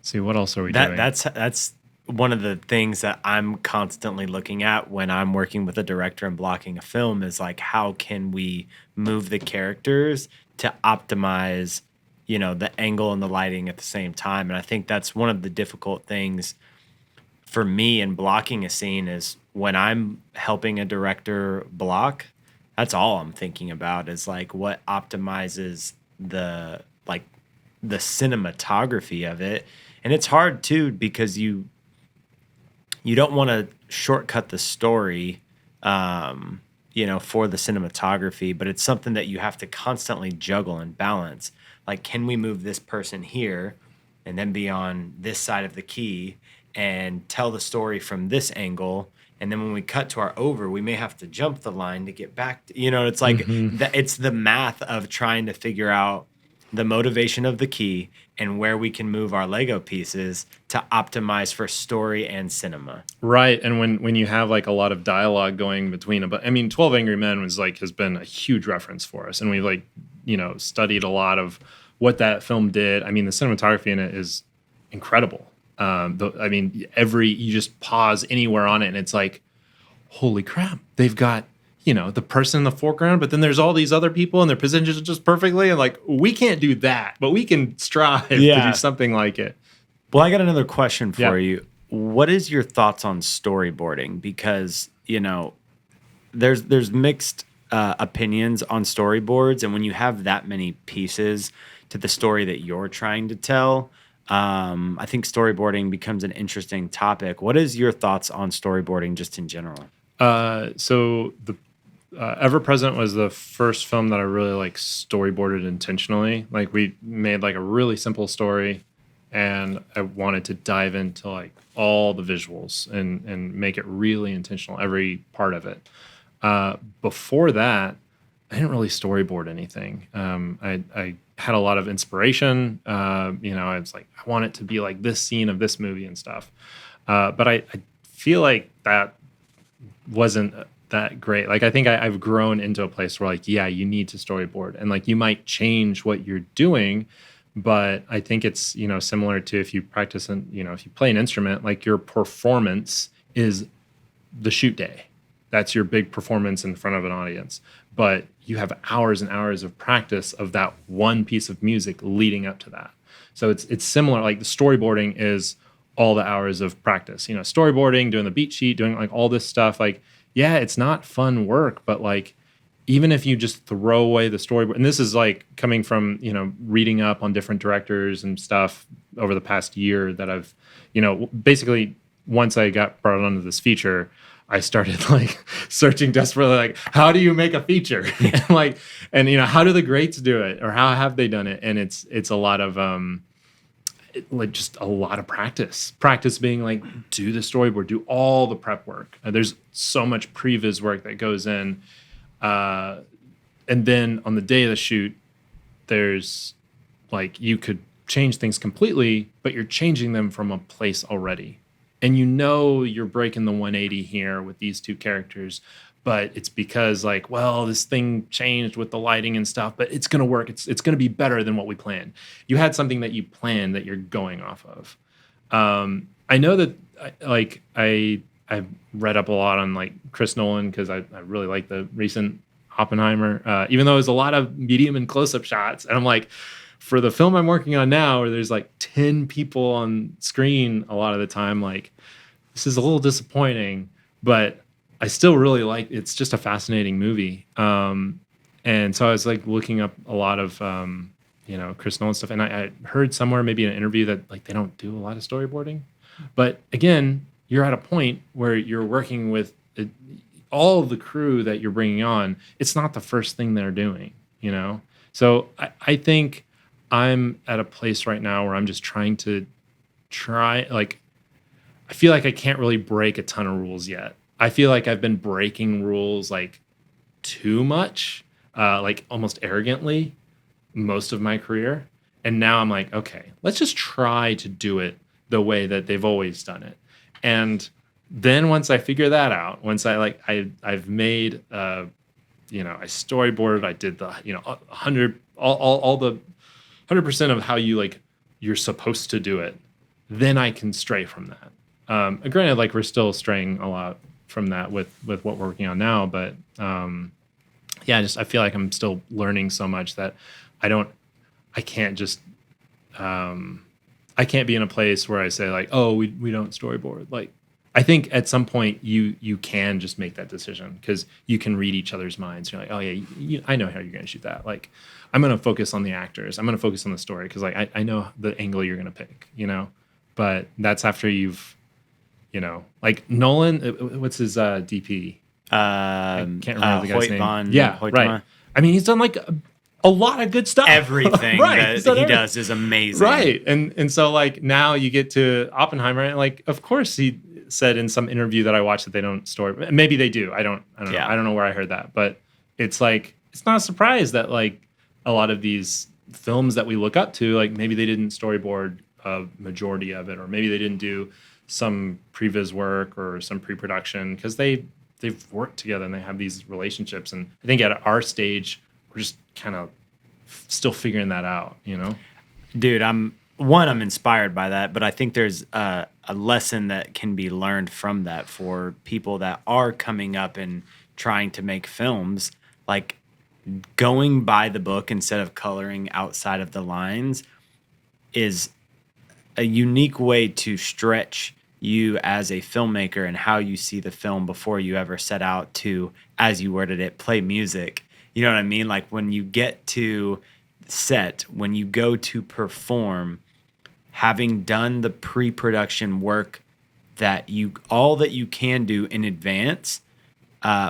See, what else are we doing? That's one of the things that I'm constantly looking at when I'm working with a director and blocking a film is like, how can we move the characters to optimize, the angle and the lighting at the same time? And I think that's one of the difficult things for me in blocking a scene is when I'm helping a director block, That's all I'm thinking about is like what optimizes the cinematography of it. And it's hard too because you don't want to shortcut the story for the cinematography, but it's something that you have to constantly juggle and balance. Like, can we move this person here and then be on this side of the key and tell the story from this angle? And then when we cut to our over, we may have to jump the line to get back to, it's like it's the math of trying to figure out the motivation of the key and where we can move our Lego pieces to optimize for story and cinema. Right. And when you have like a lot of dialogue going between, but I mean, 12 Angry Men has been a huge reference for us. And we've studied a lot of what that film did. I mean, the cinematography in it is incredible. You just pause anywhere on it and it's like, holy crap, they've got, the person in the foreground, but then there's all these other people and their positions are just perfectly. And like, we can't do that, but we can strive to do something like it. Well, I got another question for you. What is your thoughts on storyboarding? Because, there's mixed opinions on storyboards. And when you have that many pieces to the story that you're trying to tell, I think storyboarding becomes an interesting topic. What is your thoughts on storyboarding just in general? So the Ever Present was the first film that I really storyboarded intentionally. Like we made a really simple story and I wanted to dive into all the visuals and make it really intentional, every part of it. Before that, I didn't really storyboard anything. I had a lot of inspiration. I was like, I want it to be like this scene of this movie and stuff. But I feel like that wasn't that great. I think I've grown into a place where you need to storyboard and you might change what you're doing, but I think it's, similar to if you practice and, if you play an instrument, your performance is the shoot day. That's your big performance in front of an audience. But you have hours and hours of practice of that one piece of music leading up to that. So it's similar. The storyboarding is all the hours of practice. Storyboarding, doing the beat sheet, doing all this stuff. It's not fun work, but even if you just throw away the storyboard, and this is coming from, reading up on different directors and stuff over the past year that I've, basically once I got brought onto this feature, I started searching desperately, how do you make a feature? and how do the greats do it? Or how have they done it? And it's a lot of, just a lot of practice being do the storyboard, do all the prep work. There's so much previs work that goes in. And then on the day of the shoot, there's you could change things completely, but you're changing them from a place already. And you're breaking the 180 here with these two characters, but it's because this thing changed with the lighting and stuff, but it's going to work. It's going to be better than what we planned. You had something that you planned that you're going off of. I know that I've read up a lot on Chris Nolan because I really like the recent Oppenheimer, even though there's a lot of medium and close-up shots. And I'm for the film I'm working on now, where there's 10 people on screen a lot of the time, this is a little disappointing, but I still really it's just a fascinating movie. And so I was looking up a lot of, Chris Nolan stuff. And I heard somewhere, maybe in an interview, that they don't do a lot of storyboarding. But again, you're at a point where you're working with all of the crew that you're bringing on. It's not the first thing they're doing, So I think I'm at a place right now where I'm just trying to I feel like I can't really break a ton of rules yet. I feel like I've been breaking rules too much, almost arrogantly most of my career. And now I'm okay, let's just try to do it the way that they've always done it. And then once I figure that out, once I've made, I storyboarded, I did the, 100, all the 100% of how you're supposed to do it, then I can stray from that. Granted, we're still straying a lot from that with what we're working on now, but I feel like I'm still learning so much that I can't just I can't be in a place where I say oh, we don't storyboard. I think at some point you can just make that decision because you can read each other's minds. You're like, oh yeah, I know how you're going to shoot that. Like, I'm going to focus on the actors. I'm going to focus on the story because like I know the angle you're going to pick. But that's after you've, like Nolan. What's his DP? I can't remember the guy's name. Yeah, Hoytema. Right. I mean, he's done like a lot of good stuff. Everything that he does is amazing. Right. And so like now you get to Oppenheimer and like, of course he said in some interview that I watched that they don't story. Maybe they do. I don't know. I don't know where I heard that, but it's like, it's not a surprise that like a lot of these films that we look up to, like maybe they didn't storyboard a majority of it, or maybe they didn't do some previs work or some pre-production because they've worked together and they have these relationships. And I think at our stage, we're just kind of still figuring that out, Dude, I'm inspired by that, but I think there's a lesson that can be learned from that for people that are coming up and trying to make films. Like going by the book instead of coloring outside of the lines is a unique way to stretch you as a filmmaker and how you see the film before you ever set out to, as you worded it, play music. You know what I mean? Like when you get to set, when you go to perform, having done the pre-production work that all that you can do in advance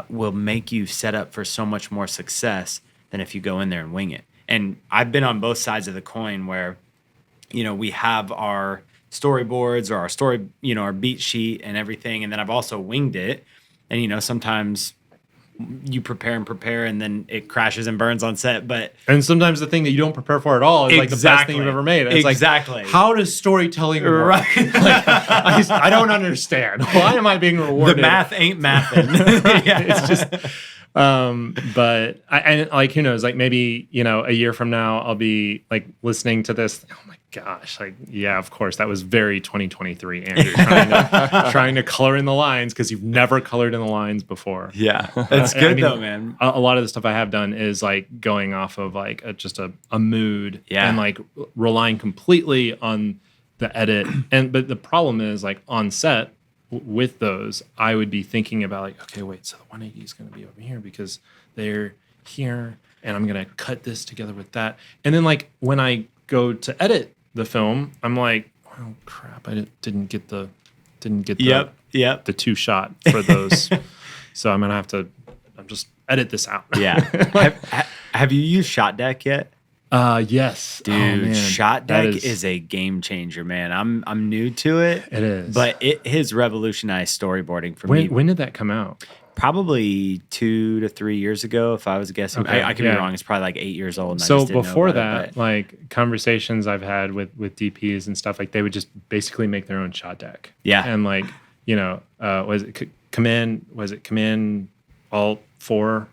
will make you set up for so much more success than if you go in there and wing it. And I've been on both sides of the coin where, we have our storyboards or our story, our beat sheet and everything. And then I've also winged it. And, sometimes you prepare and then it crashes and burns on set. And sometimes the thing that you don't prepare for at all is like the best thing you've ever made. It's exactly. Like, how does storytelling work? Right. Like, I don't understand. Why am I being rewarded? The math ain't mathin'. Yeah. It's just, but I like, who knows, like maybe, a year from now, I'll be like listening to this. Oh my gosh. Like, yeah, of course. That was very 2023, Andrew, trying to color in the lines because you've never colored in the lines before. Yeah. That's good though, man. A lot of the stuff I have done is like going off of like just a mood and like relying completely on the edit. But the problem is like on set, with those, I would be thinking about like, okay, wait, so the 180 is going to be over here because they're here, and I'm going to cut this together with that. And then like when I go to edit the film, I'm like, oh crap, I didn't get the the two shot for those, so I'm gonna have to just edit this out. Yeah. Have you used Shot Deck yet? Yes, dude. Shot Deck is a game changer, man. I'm new to it. It is, but it has revolutionized storyboarding for me. When did that come out? Probably 2 to 3 years ago, if I was guessing. Okay, I could be wrong. It's probably like 8 years old. And so I just didn't before know that, it, like conversations I've had with DPs and stuff, like they would just basically make their own shot deck. Yeah, and like was it Command Alt 4?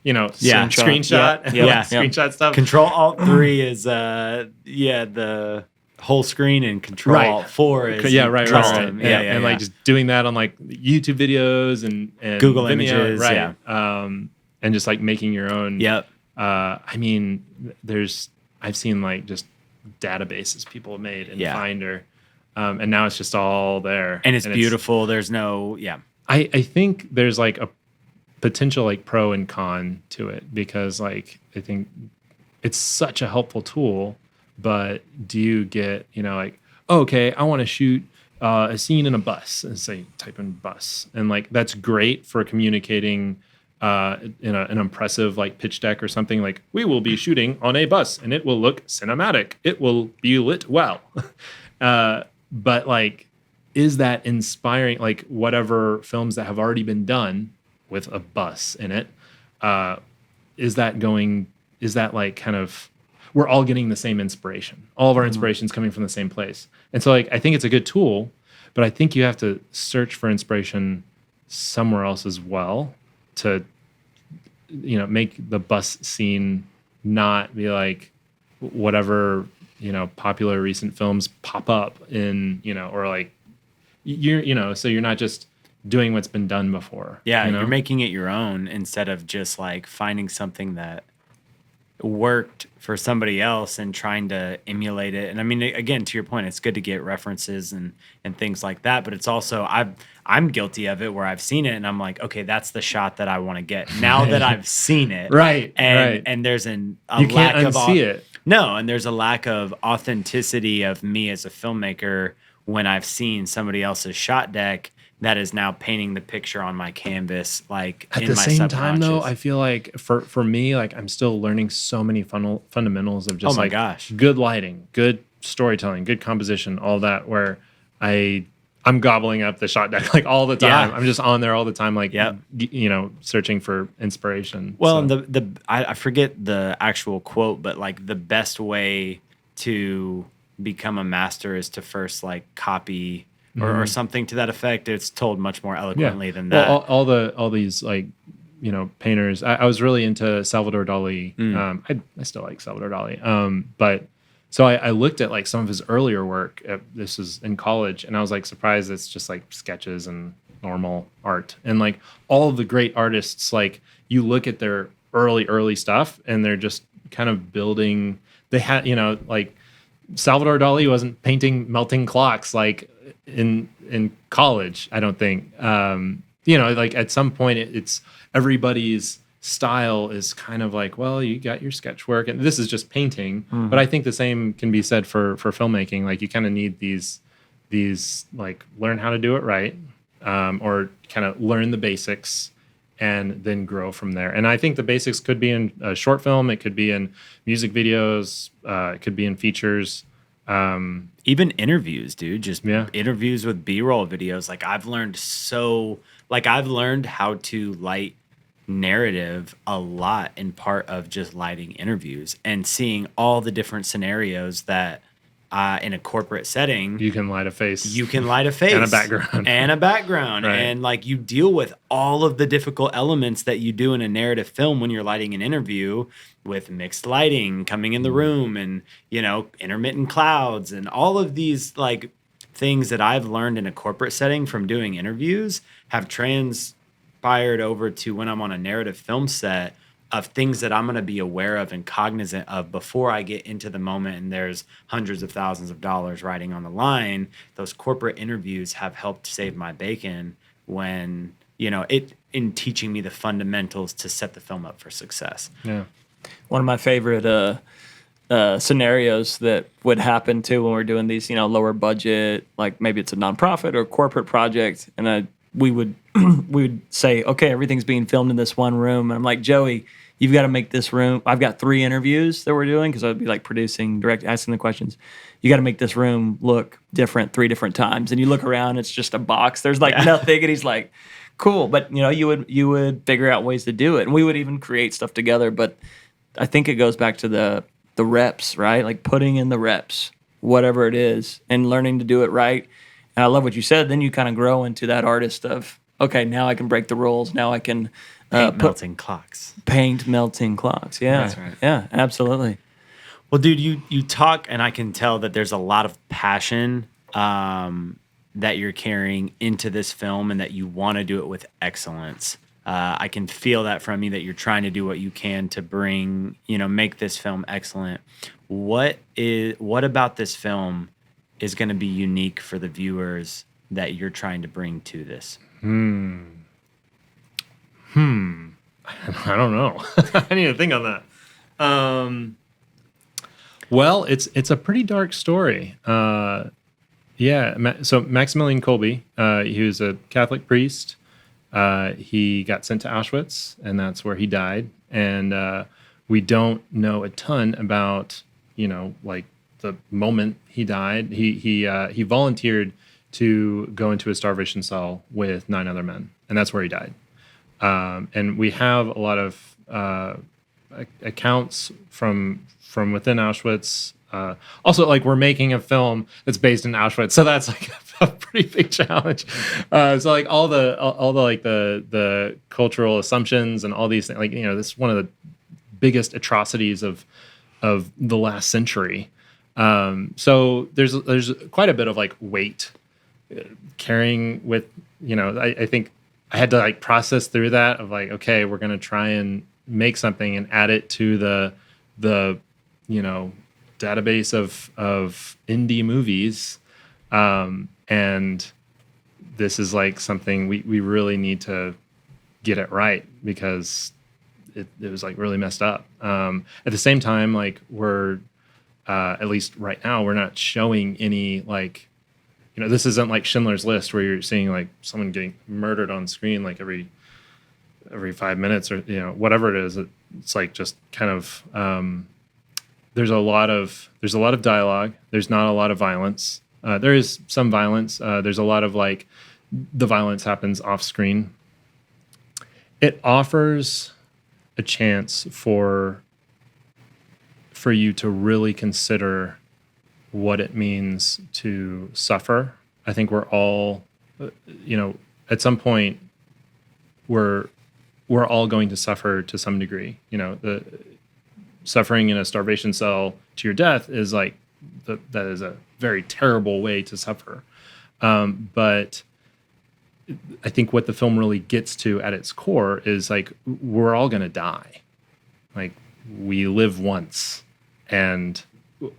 Screenshot. Screenshot stuff. Control Alt 3 is the whole screen, and Control Alt 4 is right. And like just doing that on like YouTube videos and Google Vimeo, Images, right? And just like making your own. Yep. I mean, I've seen like just databases people have made in Finder, and now it's just all there, and it's beautiful. There's no I think there's like a potential like pro and con to it, because like I think it's such a helpful tool, but do you get like, oh, okay, I want to shoot a scene in a bus, and say type in bus, and like that's great for communicating in an impressive like pitch deck or something, like we will be shooting on a bus and it will look cinematic, it will be lit well. But like, is that inspiring? Like whatever films that have already been done with a bus in it, is that like kind of, we're all getting the same inspiration. All of our inspiration's coming from the same place. And so like, I think it's a good tool, but I think you have to search for inspiration somewhere else as well to, make the bus scene not be like whatever, popular recent films pop up in, or like so you're not just doing what's been done before. Yeah, you're making it your own instead of just like finding something that worked for somebody else and trying to emulate it. And I mean, again, to your point, it's good to get references and things like that, but it's also, I'm guilty of it where I've seen it and I'm like, okay, that's the shot that I want to get now that I've seen it. And there's you can't unsee it. No, and there's a lack of authenticity of me as a filmmaker when I've seen somebody else's shot deck that is now painting the picture on my canvas. Like at the same time, though, I feel like for me, like I'm still learning so many fundamentals of just good lighting, good storytelling, good composition, all that. Where I'm gobbling up the shot deck like all the time. I'm just on there all the time, like searching for inspiration. Well, and I forget the actual quote, but like the best way to become a master is to first like copy or something to that effect. It's told much more eloquently than that. Well, all these like painters. I was really into Salvador Dali. I still like Salvador Dali. But so I looked at like some of his earlier work. This was in college, and I was like surprised it's just like sketches and normal art. And like all of the great artists, like you look at their early stuff, and they're just kind of building. They had like Salvador Dali wasn't painting melting clocks like in college. I don't think. Like at some point it's everybody's style is kind of like, well, you got your sketch work and this is just painting. But I think the same can be said for filmmaking. Like you kind of need these like learn how to do it right, or kind of learn the basics and then grow from there. And I think the basics could be in a short film, it could be in music videos, it could be in features, even interviews, dude. Just interviews with B-roll videos. Like I've learned how to light narrative a lot in part of just lighting interviews and seeing all the different scenarios that in a corporate setting you can light a face and a background right. And like you deal with all of the difficult elements that you do in a narrative film when you're lighting an interview, with mixed lighting coming in the room and intermittent clouds and all of these like things that I've learned in a corporate setting from doing interviews have transpired over to when I'm on a narrative film set of things that I'm going to be aware of and cognizant of before I get into the moment and there's hundreds of thousands of dollars riding on the line. Those corporate interviews have helped save my bacon when, in teaching me the fundamentals to set the film up for success. Yeah. One of my favorite scenarios that would happen too when we're doing these, lower budget, like maybe it's a nonprofit or corporate project, and we would say, okay, everything's being filmed in this one room, and I'm like, Joey, you've got to make this room. I've got 3 interviews that we're doing because I'd be like producing, direct, asking the questions. You got to make this room look different 3 different times, and you look around, it's just a box. There's like nothing, and he's like, cool, but you would figure out ways to do it, and we would even create stuff together, but. I think it goes back to the reps, right? Like putting in the reps, whatever it is, and learning to do it right. And I love what you said. Then you kind of grow into that artist of, okay, now I can break the rules. Now I can paint melting clocks. Paint melting clocks. Yeah, that's right. Yeah, absolutely. Well, dude, you talk, and I can tell that there's a lot of passion that you're carrying into this film, and that you want to do it with excellence. I can feel that from you, that you're trying to do what you can to bring, make this film excellent. What about this film is going to be unique for the viewers that you're trying to bring to this? I don't know. I need to think on that. Well, it's a pretty dark story. So Maximilian Kolbe, he was a Catholic priest. He got sent to Auschwitz, and that's where he died. And we don't know a ton about, like the moment he died. He volunteered to go into a starvation cell with 9 other men, and that's where he died. And we have a lot of accounts from within Auschwitz. Also, like we're making a film that's based in Auschwitz, so that's like a pretty big challenge. So like all the cultural assumptions and all these things, like this is one of the biggest atrocities of the last century. So there's quite a bit of like weight carrying with I think I had to like process through that of like, okay, we're gonna try and make something and add it to the database of indie movies, and this is like something we really need to get it right, because it was like really messed up. At the same time, like we're at least right now, we're not showing any like, this isn't like Schindler's List where you're seeing like someone getting murdered on screen like every 5 minutes or whatever it is. It's like just kind of there's a lot of dialogue. There's not a lot of violence. There is some violence. There's a lot of like the violence happens off screen. It offers a chance for you to really consider what it means to suffer. I think we're all, at some point, we're all going to suffer to some degree. The suffering in a starvation cell to your death is like that is a very terrible way to suffer. But I think what the film really gets to at its core is like we're all going to die. Like we live once. And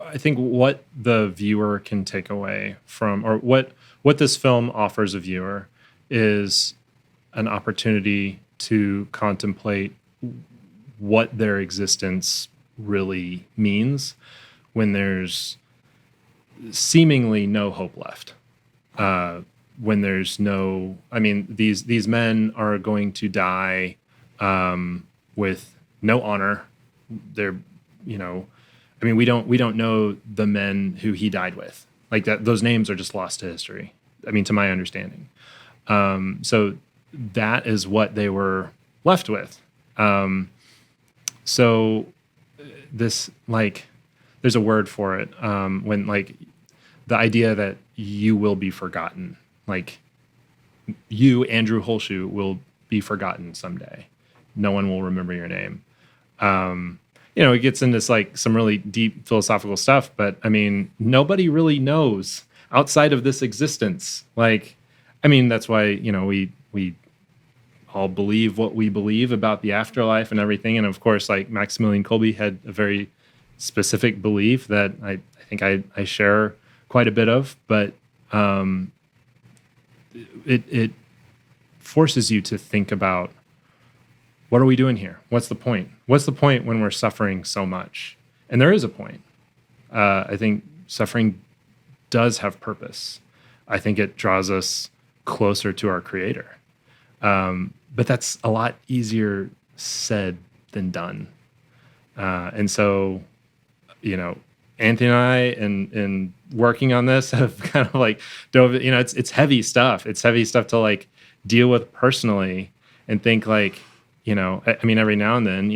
I think what the viewer can take away from, or what this film offers a viewer, is an opportunity to contemplate what their existence really means when there's seemingly no hope left. When there's no, these men are going to die with no honor. They're, we don't know the men who he died with. Like that, those names are just lost to history. To my understanding. So that is what they were left with. So this, like, there's a word for it. When like the idea that you will be forgotten, like you, Andrew Holzschuh, will be forgotten someday. No one will remember your name. It gets into like some really deep philosophical stuff, but nobody really knows outside of this existence. Like, that's why, we all believe what we believe about the afterlife and everything. And of course, like Maximilian Kolbe had a very specific belief that I think I share quite a bit of, but it forces you to think about, what are we doing here? What's the point? What's the point when we're suffering so much? And there is a point. I think suffering does have purpose. I think it draws us closer to our Creator. But that's a lot easier said than done. And so, Anthony and I, in working on this, have kind of like dove. It's heavy stuff. It's heavy stuff to like deal with personally, and think like, every now and then,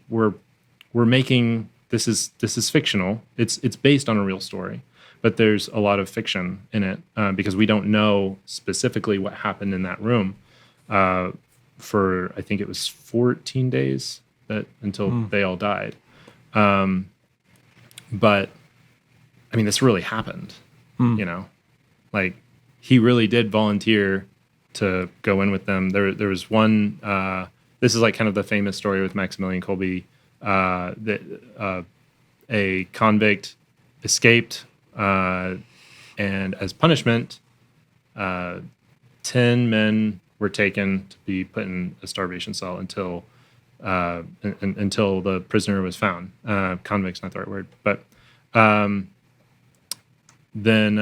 we're making this is fictional. It's based on a real story, but there's a lot of fiction in it because we don't know specifically what happened in that room for, I think it was 14 days until they all died. But this really happened, like he really did volunteer to go in with them. There was one, this is like kind of the famous story with Maximilian Kolbe, that a convict escaped, and as punishment, 10 men were taken to be put in a starvation cell until the prisoner was found. Convict's not the right word, but then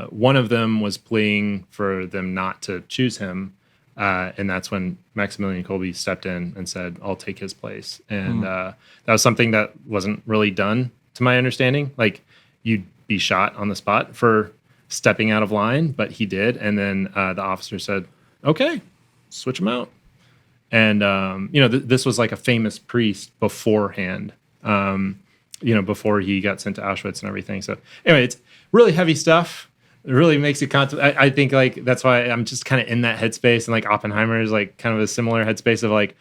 one of them was pleading for them not to choose him, and that's when Maximilian Kolbe stepped in and said, "I'll take his place." And that was something that wasn't really done, to my understanding. Like, you'd be shot on the spot for stepping out of line, but he did. And then the officer said, "Okay, switch him out." And this was like a famous priest beforehand, before he got sent to Auschwitz and everything. So anyway, it's really heavy stuff. It really makes you contemplate. I think like that's why I'm just kind of in that headspace, and like Oppenheimer is like kind of a similar headspace of like,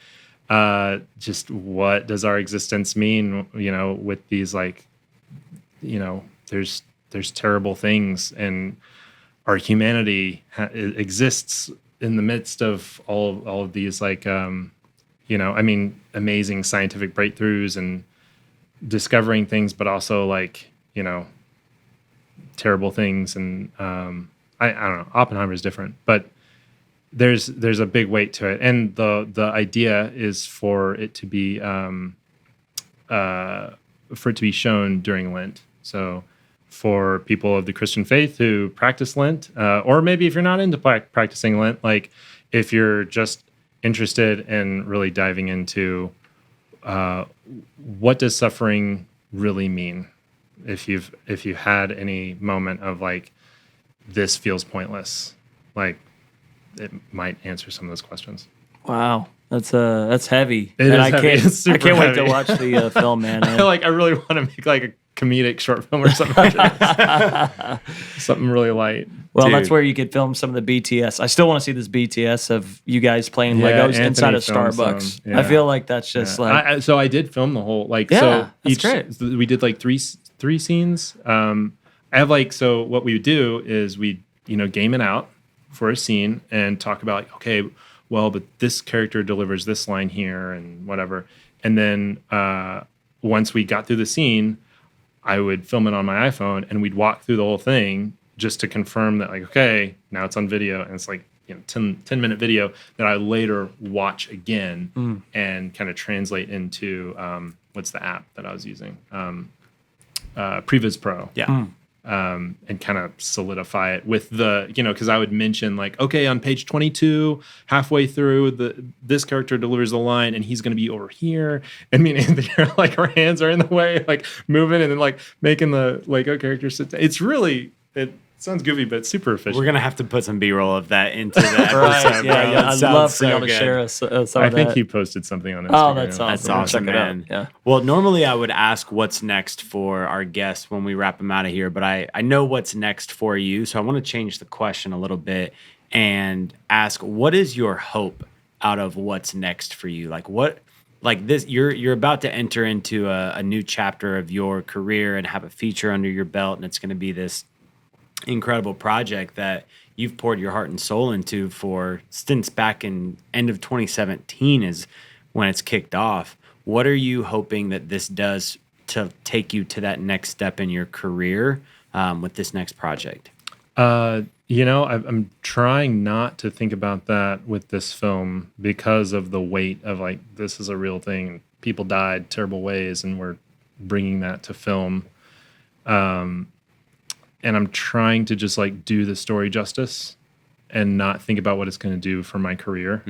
just what does our existence mean? With these like, there's terrible things, and our humanity exists in the midst of all of these like, amazing scientific breakthroughs and discovering things, but also like, terrible things. And I don't know. Oppenheimer is different, but there's a big weight to it, and the idea is for it to be shown during Lent. So for people of the Christian faith who practice Lent, or maybe if you're not into practicing Lent, like if you're just interested in really diving into what does suffering really mean, if you've had any moment of like this feels pointless, like it might answer some of those questions. Wow, that's heavy. It is heavy. It's super I can't wait heavy. to watch the film, man. I really want to make like a comedic short film or something. Something really light. Well, that's where you could film some of the BTS. I still want to see this BTS of you guys playing Legos Anthony inside of filmed Starbucks. some, I feel like that's just like... So I did film the whole, like, Yeah, so that's great. we did like three scenes. I have like, so what we would do is we, game it out for a scene and talk about like, okay, well, but this character delivers this line here and whatever. And then once we got through the scene, I would film it on my iPhone and we'd walk through the whole thing just to confirm that like, okay, now it's on video, and it's like 10-minute video that I later watch again and kind of translate into what's the app that I was using? Previs Pro. Yeah. And kind of solidify it with the, because I would mention like, okay, on page 22, halfway through, this character delivers the line and he's going to be over here. And me and Anthony are like, our hands are in the way, like moving and then like making the Lego character sit down. It's really, it sounds goofy, but it's super efficient. We're going to have to put some B-roll of that into the episode. Right, yeah. I'd love for y'all to share us some of that. I think he posted something on Instagram. Oh, that's awesome. That's awesome, man. Yeah. Well, normally I would ask what's next for our guests when we wrap them out of here, but I know what's next for you, so I want to change the question a little bit and ask, what is your hope out of what's next for you? Like this, you're about to enter into a new chapter of your career and have a feature under your belt, and it's going to be this incredible project that you've poured your heart and soul into since back in end of 2017 is when it's kicked off. What are you hoping that this does to take you to that next step in your career with this next project? I'm trying not to think about that with this film because of the weight of like, this is a real thing. People died terrible ways and we're bringing that to film. And I'm trying to just like do the story justice and not think about what it's going to do for my career.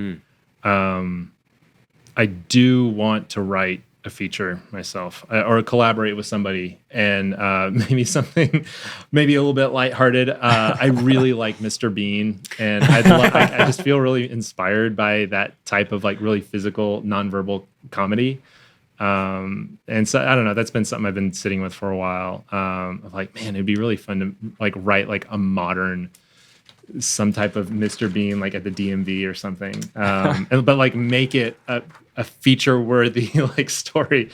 I do want to write a feature myself or collaborate with somebody and maybe something maybe a little bit lighthearted. I really like Mr. Bean and I just feel really inspired by that type of like really physical, nonverbal comedy. And so I don't know, that's been something I've been sitting with for a while. Of like, man, it'd be really fun to like write like a modern, some type of Mr. Bean, like at the DMV or something. But like make it a feature worthy like story.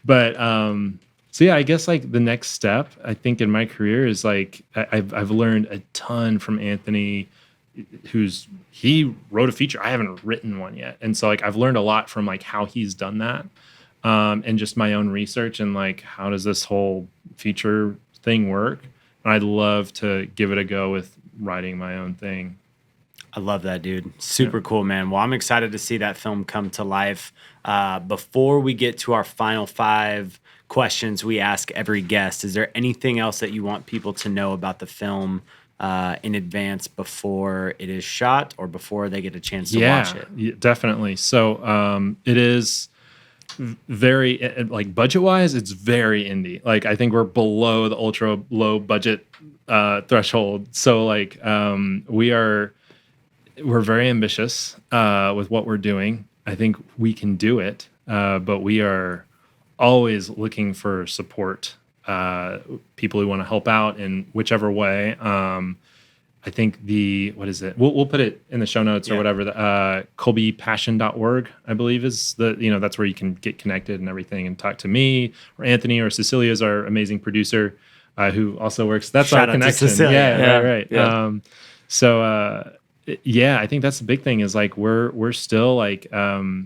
But, so yeah, I guess like the next step I think in my career is like, I've learned a ton from Anthony, he wrote a feature. I haven't written one yet. And so like, I've learned a lot from like how he's done that. And just my own research and like, how does this whole feature thing work? And I'd love to give it a go with writing my own thing. I love that, dude. Super cool, man. Well, I'm excited to see that film come to life. Before we get to our final 5 questions we ask every guest, is there anything else that you want people to know about the film in advance before it is shot or before they get a chance to watch it? Yeah, definitely. So it is very like budget wise, it's very indie. Like I think we're below the ultra low budget threshold. So like we're very ambitious with what we're doing. I think we can do it, but we are always looking for support, people who want to help out in whichever way. I think what is it? We'll put it in the show notes or whatever. ColbyPassion.org, I believe is that's where you can get connected and everything and talk to me or Anthony or Cecilia is our amazing producer who also works. That's Shout our connection. Yeah, right. Yeah. I think that's the big thing is like, we're still like, we're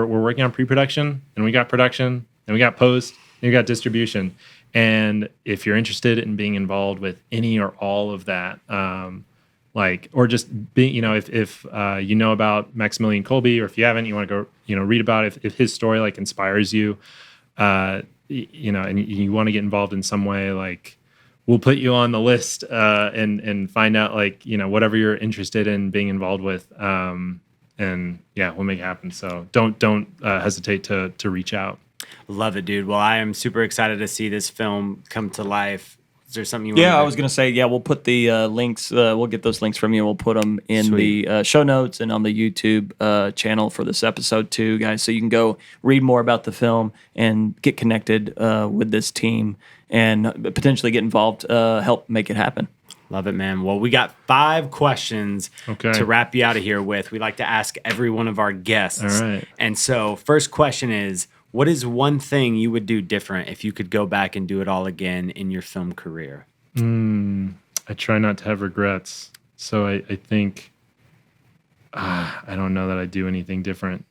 working on pre-production and we got production and we got post and we got distribution. And if you're interested in being involved with any or all of that, or just being, if you know about Maximilian Kolbe, or if you haven't, you want to go, read about it. If his story like inspires you, and you want to get involved in some way, like we'll put you on the list and find out whatever you're interested in being involved with. And yeah, we'll make it happen. So don't hesitate to reach out. Love it, dude. Well, I am super excited to see this film come to life. Is there something you want to I was going to say, we'll put the links. We'll get those links from you. We'll put them in the show notes and on the YouTube channel for this episode too, guys. So you can go read more about the film and get connected with this team and potentially get involved, help make it happen. Love it, man. Well, we got 5 questions to wrap you out of here with. We like to ask every one of our guests. All right. And so first question is, what is one thing you would do different if you could go back and do it all again in your film career? I try not to have regrets. So I think, I don't know that I do anything different.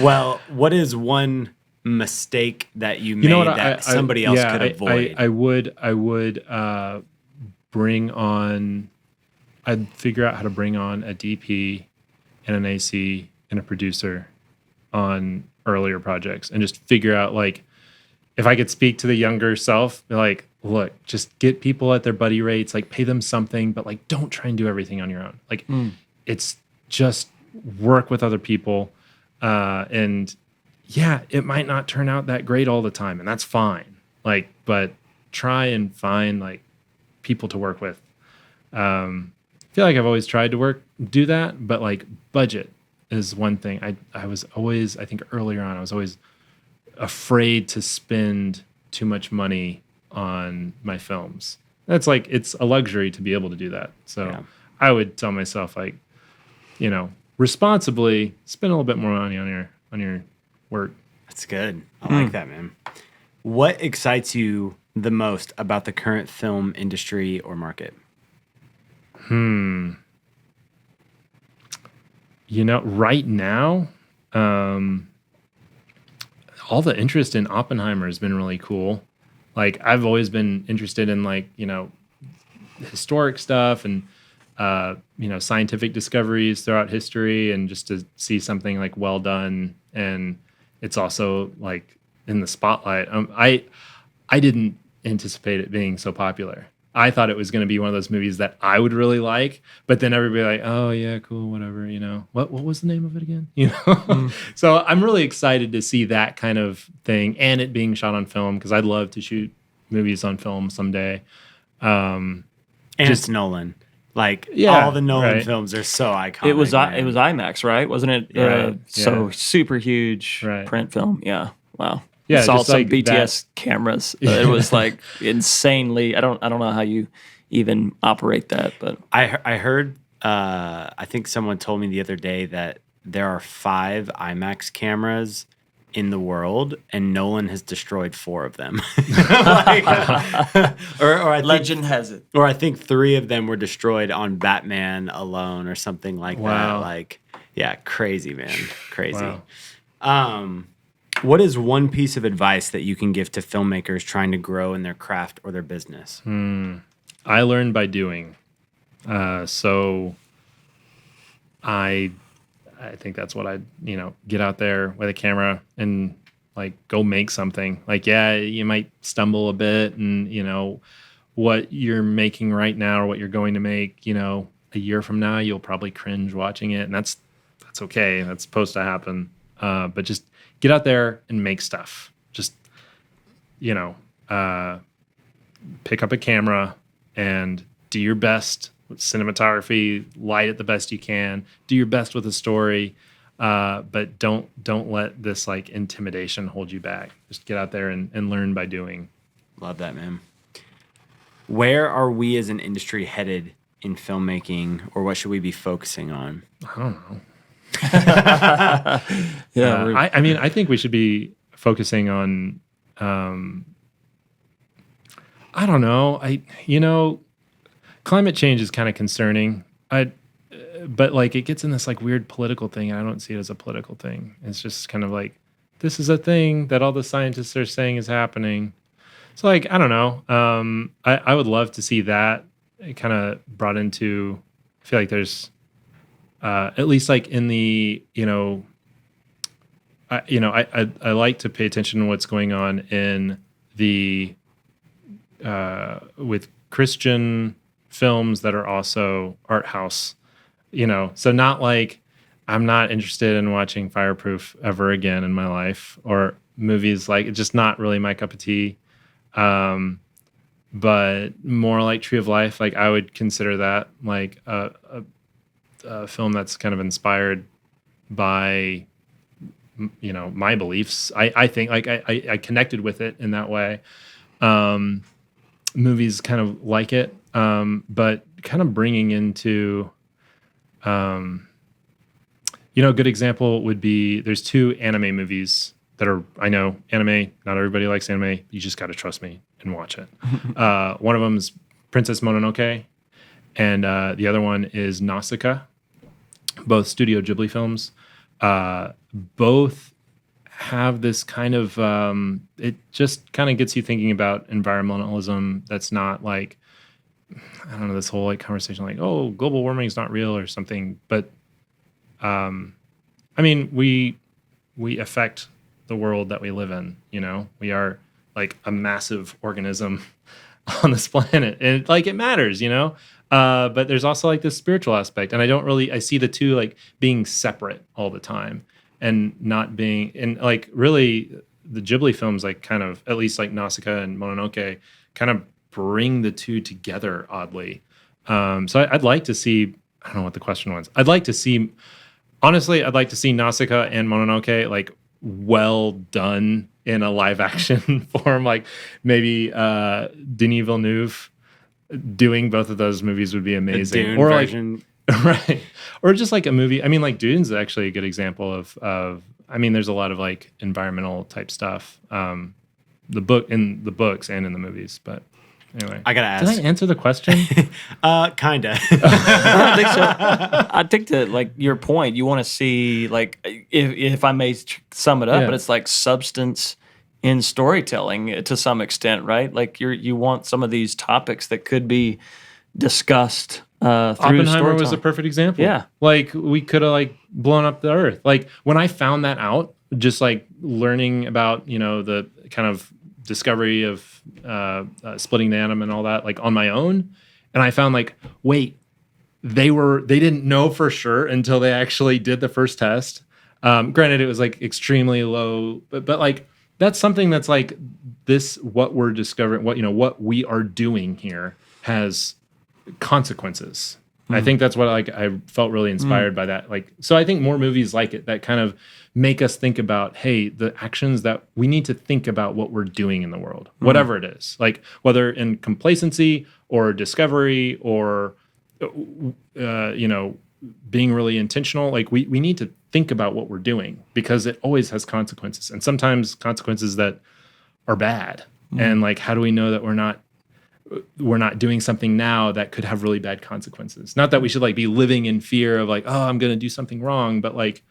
Well, what is one mistake that you made that somebody else could avoid? I would I'd figure out how to bring on a DP and an AC and a producer on earlier projects and just figure out if I could speak to the younger self, look, just get people at their buddy rates, pay them something, but don't try and do everything on your own. It's just work with other people. And yeah, it might not turn out that great all the time, and that's fine. But try and find people to work with. I feel like I've always tried to do that, but budget is one thing. I was always, I think earlier on, I was always afraid to spend too much money on my films. That's it's a luxury to be able to do that. So I would tell myself responsibly spend a little bit more money on your work. That's good. I like that, man. What excites you the most about the current film industry or market? Right now, all the interest in Oppenheimer has been really cool. I've always been interested in historic stuff and scientific discoveries throughout history, and just to see something well done, and it's also in the spotlight. I didn't anticipate it being so popular. I thought it was going to be one of those movies that I would really like, but then everybody oh yeah, cool, whatever, what was the name of it again? So I'm really excited to see that kind of thing, and it being shot on film, because I'd love to shoot movies on film someday. And it's Nolan. All the Nolan films are so iconic. It was IMAX, right? Wasn't it? So super huge print film. Yeah. Wow. Yeah, saw some BTS cameras. It was insanely. I don't know how you even operate that, but I heard. I think someone told me the other day that there are 5 IMAX cameras in the world, and Nolan has destroyed 4 of them. or legend has it. Or I think 3 of them were destroyed on Batman alone, or something like that. Crazy, man, crazy. Wow. What is one piece of advice that you can give to filmmakers trying to grow in their craft or their business? I learned by doing. So I think that's what I'd, get out there with a camera and go make something. You might stumble a bit, and what you're making right now or what you're going to make, a year from now, you'll probably cringe watching it, and that's okay. That's supposed to happen. But just get out there and make stuff. Just, pick up a camera and do your best with cinematography, light it the best you can, do your best with a story, but don't let this intimidation hold you back. Just get out there and learn by doing. Love that, man. Where are we as an industry headed in filmmaking, or what should we be focusing on? I don't know. I think we should be focusing on I don't know. Climate change is kind of concerning. But it gets in this weird political thing, and I don't see it as a political thing. It's just kind of this is a thing that all the scientists are saying is happening. So like, I don't know. I would love to see that kind of brought into, I feel like there's at least like in the, I like to pay attention to what's going on in the with Christian films that are also art house, so not like I'm not interested in watching Fireproof ever again in my life, or movies like it's just not really my cup of tea. But more like Tree of Life, like I would consider that like a film that's kind of inspired by my beliefs. I think like I connected with it in that way. Movies kind of like it, but kind of bringing into a good example would be there's two anime movies that are, I know anime, not everybody likes anime, you just got to trust me and watch it. One of them is Princess Mononoke, and the other one is Nausicaa, both Studio Ghibli films. Both have this kind of it just kind of gets you thinking about environmentalism that's not like, I don't know, this whole like conversation like, oh, global warming is not real or something, but I mean, we affect the world that we live in. We are like a massive organism on this planet, and like it matters. But there's also like this spiritual aspect, and I see the two like being separate all the time, and not being, and like really the Ghibli films like kind of, at least like Nausicaa and Mononoke, kind of bring the two together oddly. So I'd like to see. I don't know what the question was. Honestly, I'd like to see Nausicaa and Mononoke like well done in a live action form. Like maybe Denis Villeneuve doing both of those movies would be amazing. Dune or version. Like, right, or just like a movie. I mean, like Dune's actually a good example of. I mean, there's a lot of like environmental type stuff. The books and in the movies, but. Anyway, I gotta ask. Did I answer the question? Kinda. I don't think so. I think that like your point, you want to see like if I may sum it up, but it's like substance in storytelling to some extent, right? Like you want some of these topics that could be discussed. Oppenheimer was a perfect example. Yeah, like we could have like blown up the Earth. Like when I found that out, just like learning about the kind of discovery of splitting the atom and all that, like on my own, and I found like, wait, they didn't know for sure until they actually did the first test. Granted, it was like extremely low, but like that's something that's like this. What we're discovering, what we are doing here has consequences. I think that's what I felt really inspired by that. Like, so I think more movies like it that kind of make us think about, hey, the actions that we need to think about what we're doing in the world, whatever it is, like whether in complacency or discovery or, being really intentional. Like we need to think about what we're doing because it always has consequences, and sometimes consequences that are bad. And like, how do we know that we're not doing something now that could have really bad consequences? Not that we should like be living in fear of like, oh, I'm going to do something wrong, but like,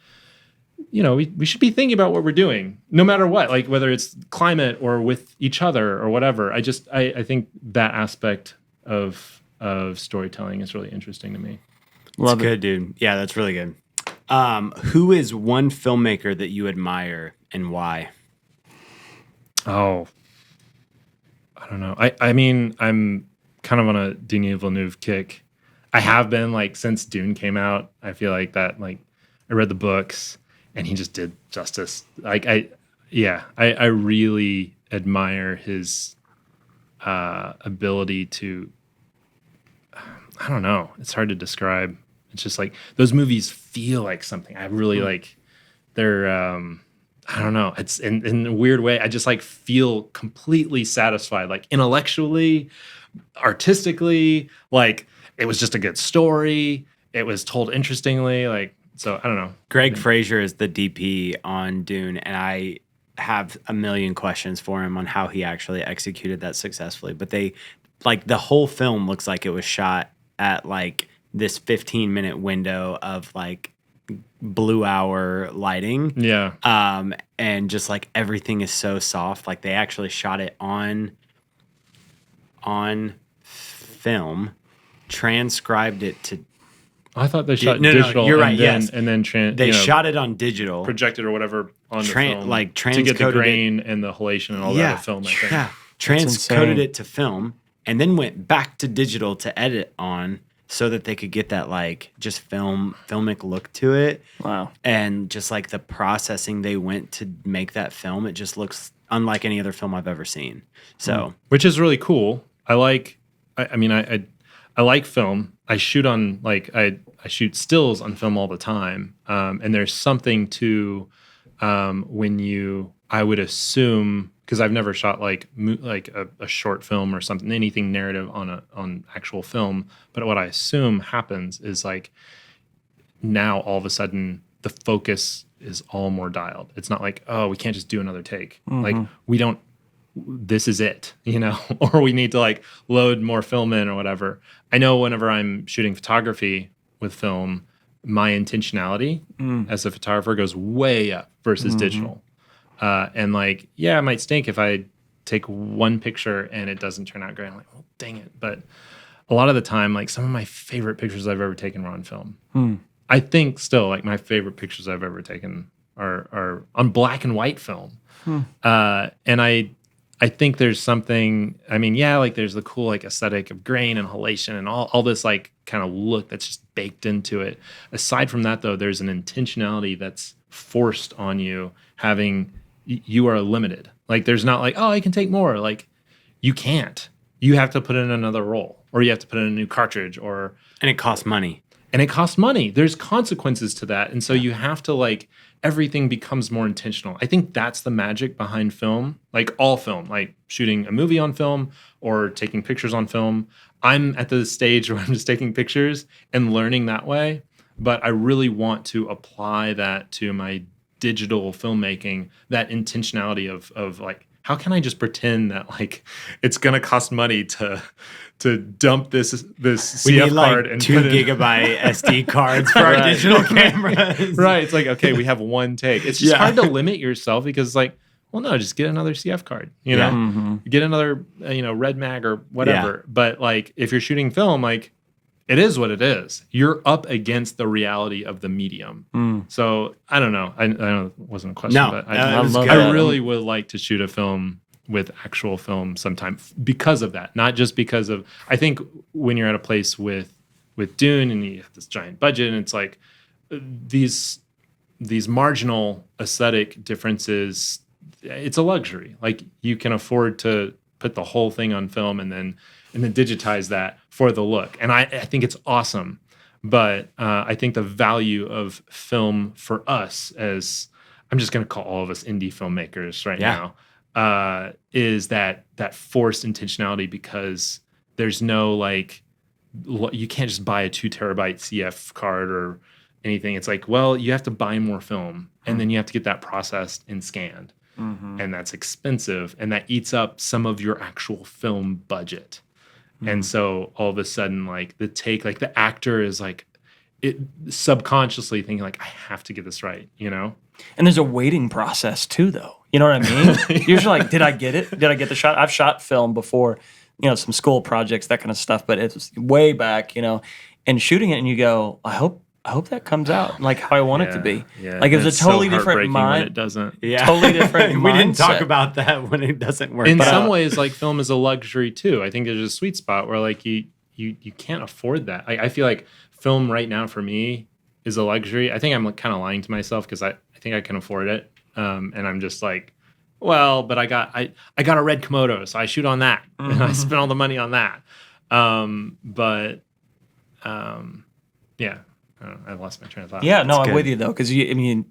we should be thinking about what we're doing no matter what, like whether it's climate or with each other or whatever. I think that aspect of storytelling is really interesting to me. Love it. Good, dude. Yeah, that's really good. Who is one filmmaker that you admire and why? Oh, I don't know. I mean, I'm kind of on a Denis Villeneuve kick. I have been like since Dune came out. I feel like that, like I read the books and he just did justice. Like I really admire his ability to, I don't know. It's hard to describe. It's just like those movies feel like something. I really like they're, I don't know. It's in a weird way. I just like feel completely satisfied, like intellectually, artistically, like it was just a good story. It was told interestingly. Like, so I don't know. Greg Fraser is the DP on Dune, and I have a million questions for him on how he actually executed that successfully. But they, like, the whole film looks like it was shot at like this 15-minute window of like blue hour lighting. Yeah. And just like everything is so soft. Like they actually shot it on on film, transcribed it to. I thought they shot digital. You're right. And then, yes, and then they shot it on digital, projected or whatever on the film, like to get the grain and the halation and all that of film. I think. Yeah, transcoded it to film, and then went back to digital to edit on, so that they could get that like just filmic look to it. Wow! And just like the processing they went to make that film, it just looks unlike any other film I've ever seen. So, which is really cool. I like film. I shoot on I shoot stills on film all the time, and there's something to when I would assume, because I've never shot like a short film or something, anything narrative on actual film. But what I assume happens is like now all of a sudden the focus is all more dialed. It's not like, oh, we can't just do another take. Like we don't. This is it, or we need to like load more film in or whatever. I know whenever I'm shooting photography with film, my intentionality as a photographer goes way up versus digital. And like, yeah, it might stink if I take one picture and it doesn't turn out great. I'm like, well, dang it. But a lot of the time, like some of my favorite pictures I've ever taken were on film. I think still like my favorite pictures I've ever taken are on black and white film. And I think there's something, like there's the cool like aesthetic of grain and halation and all this like kind of look that's just baked into it. Aside from that though, there's an intentionality that's forced on you, you are limited. Like there's not like, oh, I can take more. Like you can't. You have to put in another roll, or you have to put in a new cartridge, and it costs money. There's consequences to that. And so you have to like, everything becomes more intentional. I think that's the magic behind film, like all film, like shooting a movie on film or taking pictures on film. I'm at the stage where I'm just taking pictures and learning that way. But I really want to apply that to my digital filmmaking, that intentionality of like, how can I just pretend that like it's gonna cost money to dump this CF card and 2 gigabyte SD cards for our digital cameras? Right. It's like, okay, we have one take. It's just hard to limit yourself because it's like, well, no, just get another CF card. Get another Red Mag or whatever. Yeah. But like if you're shooting film, like it is what it is. You're up against the reality of the medium. So I don't know. I know it wasn't a question, but I really would like to shoot a film with actual film sometime because of that. Not just because of, I think when you're at a place with Dune and you have this giant budget and it's like these marginal aesthetic differences, it's a luxury. Like you can afford to put the whole thing on film and then digitize that for the look. And I think it's awesome. But I think the value of film for us as, I'm just going to call all of us indie filmmakers now, is that forced intentionality, because there's no like, you can't just buy a 2 terabyte CF card or anything. It's like, well, you have to buy more film and then you have to get that processed and scanned. And that's expensive and that eats up some of your actual film budget. And so all of a sudden, like the actor is like, it subconsciously thinking like, I have to get this right, And there's a waiting process too, though. You know what I mean? You're just like, did I get it? Did I get the shot? I've shot film before, some school projects, that kind of stuff, but it's way back, and shooting it and you go, I hope that comes out like how I want it to be. Yeah. Like it's a totally different mind. It doesn't. Yeah. Totally different We didn't talk about that when it doesn't work. In some ways, like film is a luxury too. I think there's a sweet spot where like you can't afford that. I feel like film right now for me is a luxury. I think I'm kind of lying to myself because I think I can afford it. And I'm just like, well, but I got a red Komodo, so I shoot on that. And I spent all the money on that. Yeah. I lost my train of thought. Yeah, no, I'm with you though, because I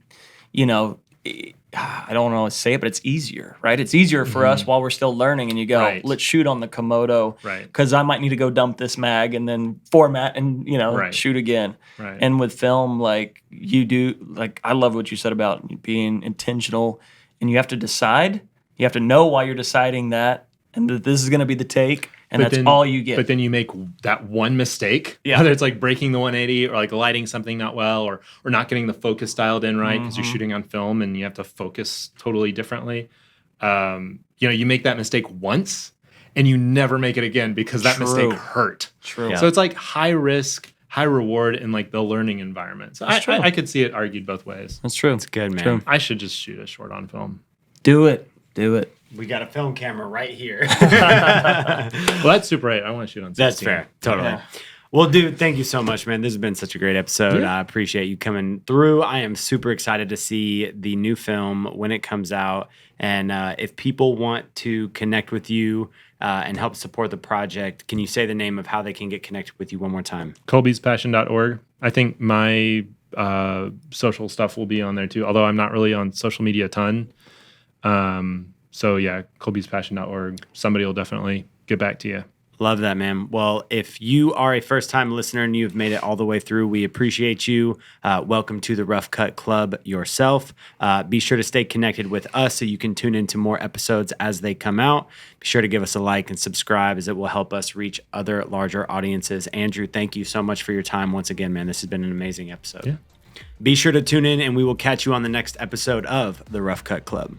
don't want to say it, but it's easier, right? It's easier for us while we're still learning, and you go, let's shoot on the Komodo, right? Because I might need to go dump this mag and then format and shoot again. Right. And with film, like you do, like I love what you said about being intentional, and you have to decide. You have to know why you're deciding that, and that this is going to be the take. And that's all you get. But then you make that one mistake, yeah. Whether it's like breaking the 180 or like lighting something not well or not getting the focus dialed in right because you're shooting on film and you have to focus totally differently. You make that mistake once and you never make it again because that mistake hurt. True. So it's like high risk, high reward in like the learning environment. So I could see it argued both ways. That's true. It's good, man. True. I should just shoot a short on film. Do it. We got a film camera right here. Well, that's Super 8. I want to shoot on 16. That's fair. Totally. Yeah. Well, dude, thank you so much, man. This has been such a great episode. Yeah. I appreciate you coming through. I am super excited to see the new film when it comes out. And if people want to connect with you and help support the project, can you say the name of how they can get connected with you one more time? colbyspassion.org. I think my social stuff will be on there too, although I'm not really on social media a ton. So yeah, colbyspassion.org. Somebody will definitely get back to you. Love that, man. Well, if you are a first-time listener and you've made it all the way through, we appreciate you. Welcome to the Rough Cut Club yourself. Be sure to stay connected with us so you can tune into more episodes as they come out. Be sure to give us a like and subscribe as it will help us reach other larger audiences. Andrew, thank you so much for your time once again, man. This has been an amazing episode. Yeah. Be sure to tune in and we will catch you on the next episode of the Rough Cut Club.